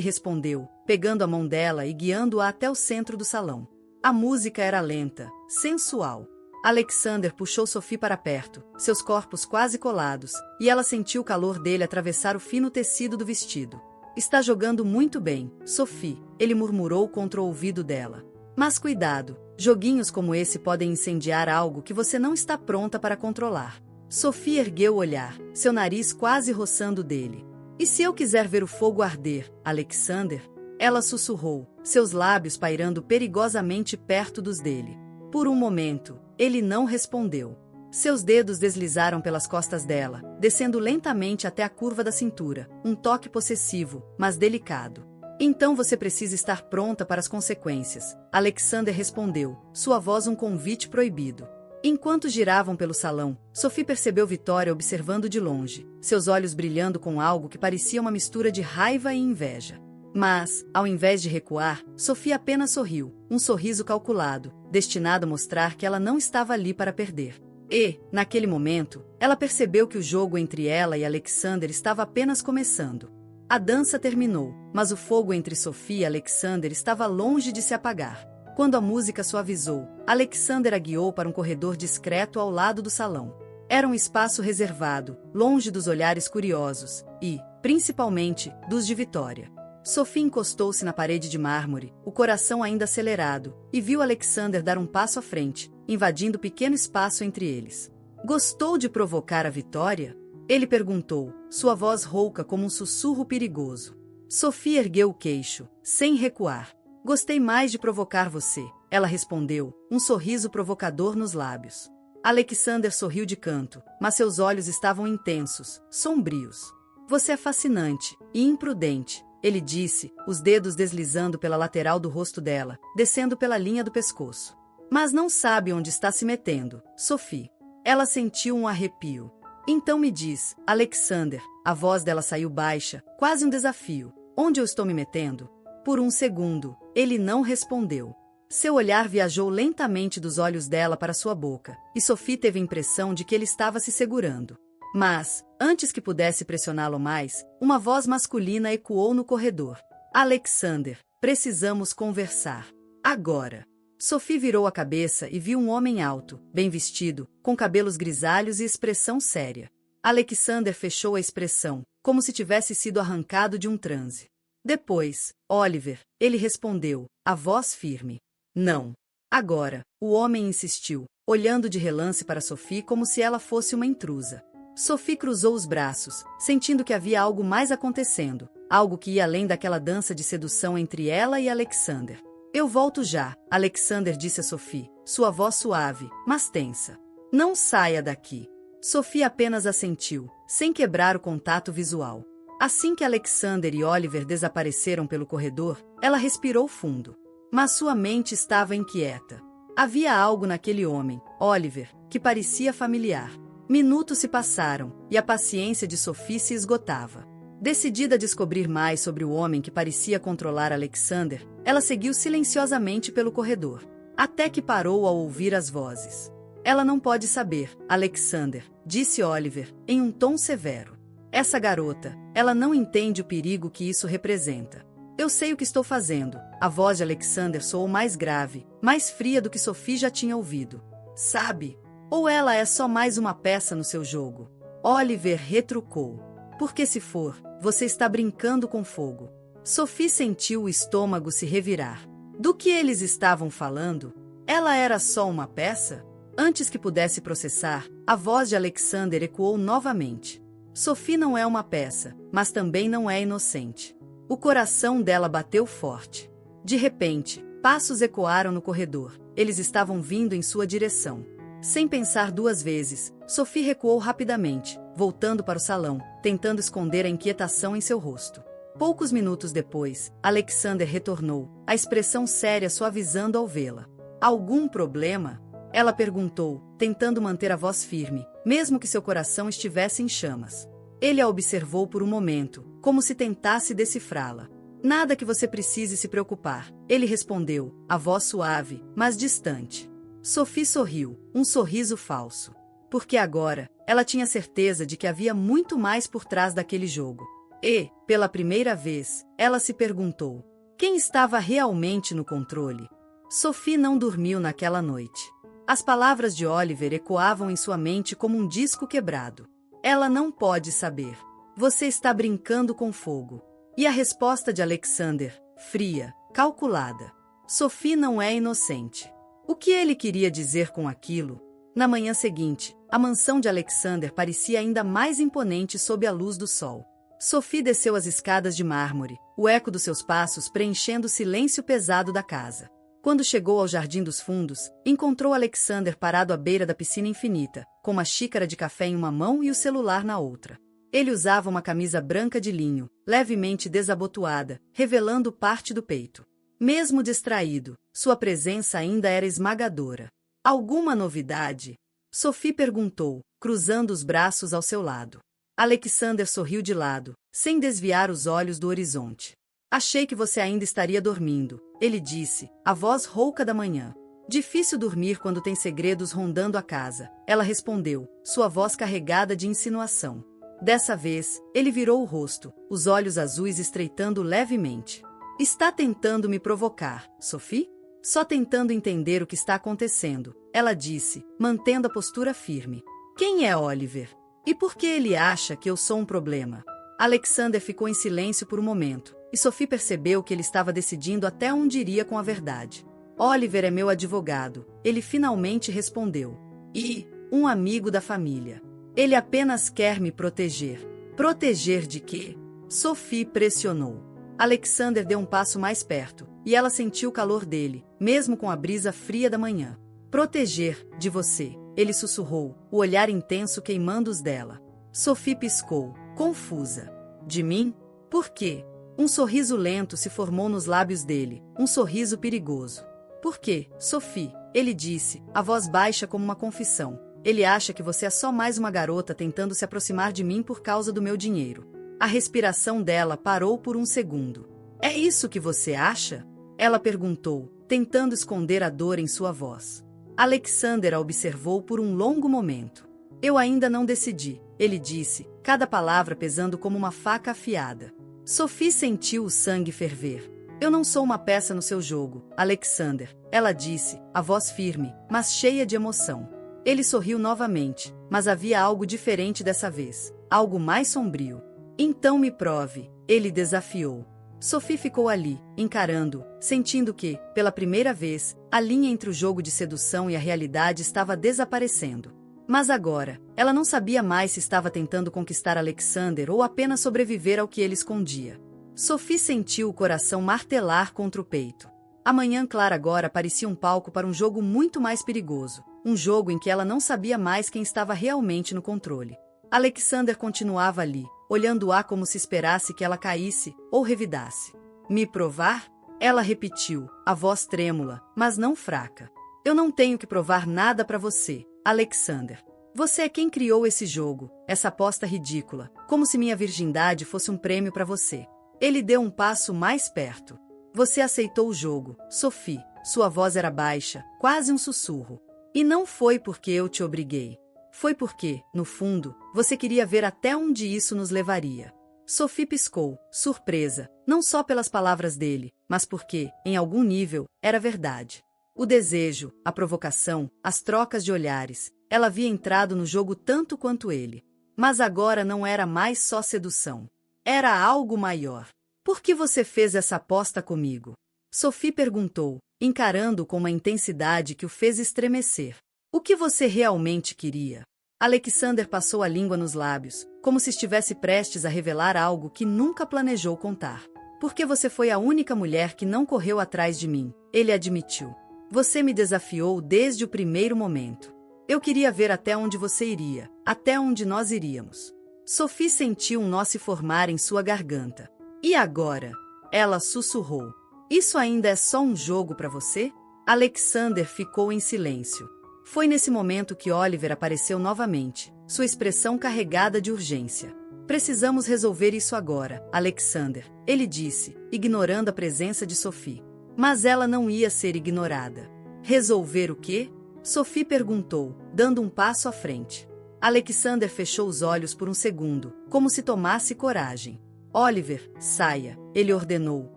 respondeu, pegando a mão dela e guiando-a até o centro do salão. A música era lenta, sensual. Alexander puxou Sophie para perto, seus corpos quase colados, e ela sentiu o calor dele atravessar o fino tecido do vestido. Está jogando muito bem, Sophie, ele murmurou contra o ouvido dela. Mas cuidado, joguinhos como esse podem incendiar algo que você não está pronta para controlar. Sophie ergueu o olhar, seu nariz quase roçando dele. E se eu quiser ver o fogo arder, Alexander? Ela sussurrou, seus lábios pairando perigosamente perto dos dele. Por um momento, ele não respondeu. Seus dedos deslizaram pelas costas dela, descendo lentamente até a curva da cintura, um toque possessivo, mas delicado. Então você precisa estar pronta para as consequências, Alexander respondeu, sua voz um convite proibido. Enquanto giravam pelo salão, Sophie percebeu Vitória observando de longe, seus olhos brilhando com algo que parecia uma mistura de raiva e inveja. Mas, ao invés de recuar, Sophie apenas sorriu, um sorriso calculado, destinado a mostrar que ela não estava ali para perder. E, naquele momento, ela percebeu que o jogo entre ela e Alexander estava apenas começando. A dança terminou, mas o fogo entre Sophie e Alexander estava longe de se apagar. Quando a música suavizou, Alexander a guiou para um corredor discreto ao lado do salão. Era um espaço reservado, longe dos olhares curiosos e, principalmente, dos de Vitória. Sophie encostou-se na parede de mármore, o coração ainda acelerado, e viu Alexander dar um passo à frente, invadindo o pequeno espaço entre eles. Gostou de provocar a Vitória? Ele perguntou, sua voz rouca como um sussurro perigoso. Sophie ergueu o queixo, sem recuar. Gostei mais de provocar você, ela respondeu, um sorriso provocador nos lábios. Alexander sorriu de canto, mas seus olhos estavam intensos, sombrios. Você é fascinante e imprudente, ele disse, os dedos deslizando pela lateral do rosto dela, descendo pela linha do pescoço. Mas não sabe onde está se metendo, Sophie. Ela sentiu um arrepio. Então me diz, Alexander, a voz dela saiu baixa, quase um desafio. Onde eu estou me metendo? Por um segundo, ele não respondeu. Seu olhar viajou lentamente dos olhos dela para sua boca, e Sophie teve a impressão de que ele estava se segurando. Mas, antes que pudesse pressioná-lo mais, uma voz masculina ecoou no corredor. Alexander, precisamos conversar. Agora. Sophie virou a cabeça e viu um homem alto, bem vestido, com cabelos grisalhos e expressão séria. Alexander fechou a expressão, como se tivesse sido arrancado de um transe. Depois, Oliver, ele respondeu, a voz firme. Não. Agora, o homem insistiu, olhando de relance para Sophie como se ela fosse uma intrusa. Sophie cruzou os braços, sentindo que havia algo mais acontecendo, algo que ia além daquela dança de sedução entre ela e Alexander. Eu volto já, Alexander disse a Sophie, sua voz suave, mas tensa. Não saia daqui. Sophie apenas assentiu, sem quebrar o contato visual. Assim que Alexander e Oliver desapareceram pelo corredor, ela respirou fundo. Mas sua mente estava inquieta. Havia algo naquele homem, Oliver, que parecia familiar. Minutos se passaram, e a paciência de Sophie se esgotava. Decidida a descobrir mais sobre o homem que parecia controlar Alexander, ela seguiu silenciosamente pelo corredor, até que parou ao ouvir as vozes. Ela não pode saber, Alexander, disse Oliver, em um tom severo. Essa garota, ela não entende o perigo que isso representa. Eu sei o que estou fazendo. A voz de Alexander soou mais grave, mais fria do que Sophie já tinha ouvido. Sabe? Ou ela é só mais uma peça no seu jogo? Oliver retrucou. Porque se for, você está brincando com fogo. Sophie sentiu o estômago se revirar. Do que eles estavam falando? Ela era só uma peça? Antes que pudesse processar, a voz de Alexander ecoou novamente. Sophie não é uma peça, mas também não é inocente. O coração dela bateu forte. De repente, passos ecoaram no corredor. Eles estavam vindo em sua direção. Sem pensar duas vezes, Sophie recuou rapidamente, voltando para o salão, tentando esconder a inquietação em seu rosto. Poucos minutos depois, Alexander retornou, a expressão séria suavizando ao vê-la. Algum problema? Ela perguntou, tentando manter a voz firme, mesmo que seu coração estivesse em chamas. Ele a observou por um momento, como se tentasse decifrá-la. Nada que você precise se preocupar, ele respondeu, a voz suave, mas distante. Sophie sorriu, um sorriso falso. Porque agora, ela tinha certeza de que havia muito mais por trás daquele jogo. E, pela primeira vez, ela se perguntou: quem estava realmente no controle? Sophie não dormiu naquela noite. As palavras de Oliver ecoavam em sua mente como um disco quebrado. Ela não pode saber. Você está brincando com fogo. E a resposta de Alexander, fria, calculada. Sophie não é inocente. O que ele queria dizer com aquilo? Na manhã seguinte, a mansão de Alexander parecia ainda mais imponente sob a luz do sol. Sophie desceu as escadas de mármore, o eco dos seus passos preenchendo o silêncio pesado da casa. Quando chegou ao Jardim dos Fundos, encontrou Alexander parado à beira da piscina infinita, com uma xícara de café em uma mão e o celular na outra. Ele usava uma camisa branca de linho, levemente desabotoada, revelando parte do peito. Mesmo distraído, sua presença ainda era esmagadora. Alguma novidade? Sophie perguntou, cruzando os braços ao seu lado. Alexander sorriu de lado, sem desviar os olhos do horizonte. Achei que você ainda estaria dormindo, ele disse, a voz rouca da manhã. Difícil dormir quando tem segredos rondando a casa, ela respondeu, sua voz carregada de insinuação. Dessa vez, ele virou o rosto, os olhos azuis estreitando levemente. Está tentando me provocar, Sophie? Só tentando entender o que está acontecendo, ela disse, mantendo a postura firme. Quem é Oliver? E por que ele acha que eu sou um problema? Alexander ficou em silêncio por um momento, e Sophie percebeu que ele estava decidindo até onde iria com a verdade. Oliver é meu advogado, ele finalmente respondeu. E um amigo da família. Ele apenas quer me proteger. Proteger de quê? Sophie pressionou. Alexander deu um passo mais perto, e ela sentiu o calor dele, mesmo com a brisa fria da manhã. Proteger, de você, ele sussurrou, o olhar intenso queimando os dela. Sophie piscou, confusa. De mim? Por quê? Um sorriso lento se formou nos lábios dele, um sorriso perigoso. Por quê, Sophie? Ele disse, a voz baixa como uma confissão. Ele acha que você é só mais uma garota tentando se aproximar de mim por causa do meu dinheiro. A respiração dela parou por um segundo. É isso que você acha? Ela perguntou, tentando esconder a dor em sua voz. Alexander a observou por um longo momento. Eu ainda não decidi, ele disse, cada palavra pesando como uma faca afiada. Sophie sentiu o sangue ferver. Eu não sou uma peça no seu jogo, Alexander, ela disse, a voz firme, mas cheia de emoção. Ele sorriu novamente, mas havia algo diferente dessa vez, algo mais sombrio. Então me prove, ele desafiou. Sophie ficou ali, encarando, sentindo que, pela primeira vez, a linha entre o jogo de sedução e a realidade estava desaparecendo. Mas agora, ela não sabia mais se estava tentando conquistar Alexander ou apenas sobreviver ao que ele escondia. Sophie sentiu o coração martelar contra o peito. A manhã clara agora parecia um palco para um jogo muito mais perigoso, um jogo em que ela não sabia mais quem estava realmente no controle. Alexander continuava ali, olhando-a como se esperasse que ela caísse ou revidasse. Me provar? Ela repetiu, a voz trêmula, mas não fraca. Eu não tenho que provar nada para você, Alexander. Você é quem criou esse jogo, essa aposta ridícula, como se minha virgindade fosse um prêmio para você. Ele deu um passo mais perto. Você aceitou o jogo, Sophie. Sua voz era baixa, quase um sussurro. E não foi porque eu te obriguei. Foi porque, no fundo, você queria ver até onde isso nos levaria. Sophie piscou, surpresa, não só pelas palavras dele, mas porque, em algum nível, era verdade. O desejo, a provocação, as trocas de olhares, ela havia entrado no jogo tanto quanto ele. Mas agora não era mais só sedução. Era algo maior. Por que você fez essa aposta comigo? Sophie perguntou, encarando-o com uma intensidade que o fez estremecer. O que você realmente queria? Alexander passou a língua nos lábios, como se estivesse prestes a revelar algo que nunca planejou contar. Porque você foi a única mulher que não correu atrás de mim, ele admitiu. Você me desafiou desde o primeiro momento. Eu queria ver até onde você iria, até onde nós iríamos. Sophie sentiu um nó se formar em sua garganta. E agora? Ela sussurrou. Isso ainda é só um jogo para você? Alexander ficou em silêncio. Foi nesse momento que Oliver apareceu novamente, sua expressão carregada de urgência. Precisamos resolver isso agora, Alexander, ele disse, ignorando a presença de Sophie. Mas ela não ia ser ignorada. Resolver o quê? Sophie perguntou, dando um passo à frente. Alexander fechou os olhos por um segundo, como se tomasse coragem. Oliver, saia, ele ordenou,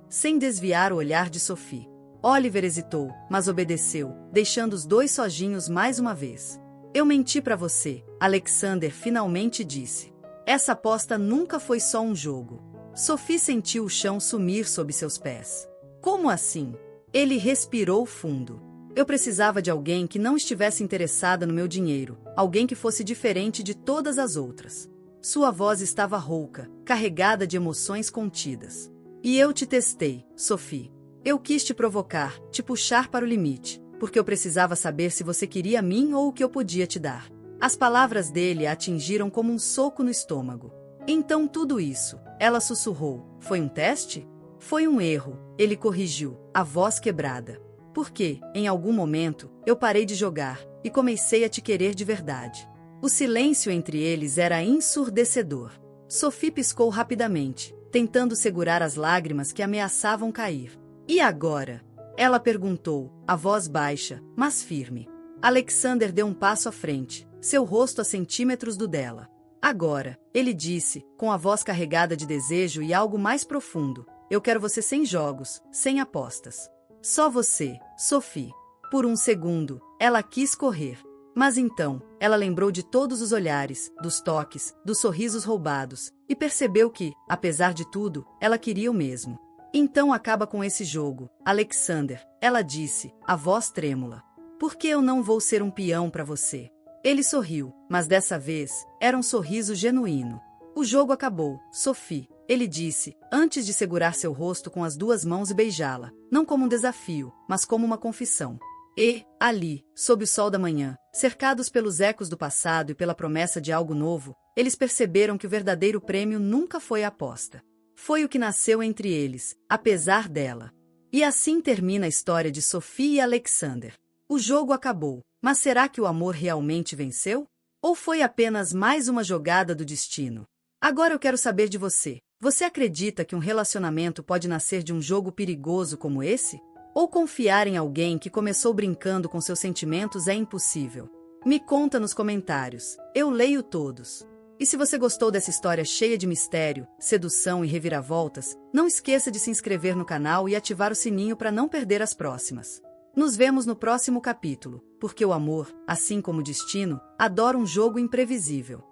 sem desviar o olhar de Sophie. Oliver hesitou, mas obedeceu, deixando os dois sozinhos mais uma vez. Eu menti para você, Alexander finalmente disse. Essa aposta nunca foi só um jogo. Sophie sentiu o chão sumir sob seus pés. Como assim? Ele respirou fundo. Eu precisava de alguém que não estivesse interessada no meu dinheiro, alguém que fosse diferente de todas as outras. Sua voz estava rouca, carregada de emoções contidas. E eu te testei, Sophie. Eu quis te provocar, te puxar para o limite, porque eu precisava saber se você queria a mim ou o que eu podia te dar. As palavras dele a atingiram como um soco no estômago. Então tudo isso, ela sussurrou, foi um teste? Foi um erro, ele corrigiu, a voz quebrada. Porque, em algum momento, eu parei de jogar e comecei a te querer de verdade. O silêncio entre eles era ensurdecedor. Sophie piscou rapidamente, tentando segurar as lágrimas que ameaçavam cair. E agora? Ela perguntou, a voz baixa, mas firme. Alexander deu um passo à frente, seu rosto a centímetros do dela. Agora, ele disse, com a voz carregada de desejo e algo mais profundo, eu quero você sem jogos, sem apostas. Só você, Sophie. Por um segundo, ela quis correr. Mas então, ela lembrou de todos os olhares, dos toques, dos sorrisos roubados, e percebeu que, apesar de tudo, ela queria o mesmo. Então acaba com esse jogo, Alexander, ela disse, a voz trêmula. Porque eu não vou ser um peão para você. Ele sorriu, mas dessa vez, era um sorriso genuíno. O jogo acabou, Sophie, ele disse, antes de segurar seu rosto com as duas mãos e beijá-la, não como um desafio, mas como uma confissão. E, ali, sob o sol da manhã, cercados pelos ecos do passado e pela promessa de algo novo, eles perceberam que o verdadeiro prêmio nunca foi a aposta. Foi o que nasceu entre eles, apesar dela. E assim termina a história de Sophie e Alexander. O jogo acabou, mas será que o amor realmente venceu? Ou foi apenas mais uma jogada do destino? Agora eu quero saber de você. Você acredita que um relacionamento pode nascer de um jogo perigoso como esse? Ou confiar em alguém que começou brincando com seus sentimentos é impossível? Me conta nos comentários, eu leio todos. E se você gostou dessa história cheia de mistério, sedução e reviravoltas, não esqueça de se inscrever no canal e ativar o sininho para não perder as próximas. Nos vemos no próximo capítulo, porque o amor, assim como o destino, adora um jogo imprevisível.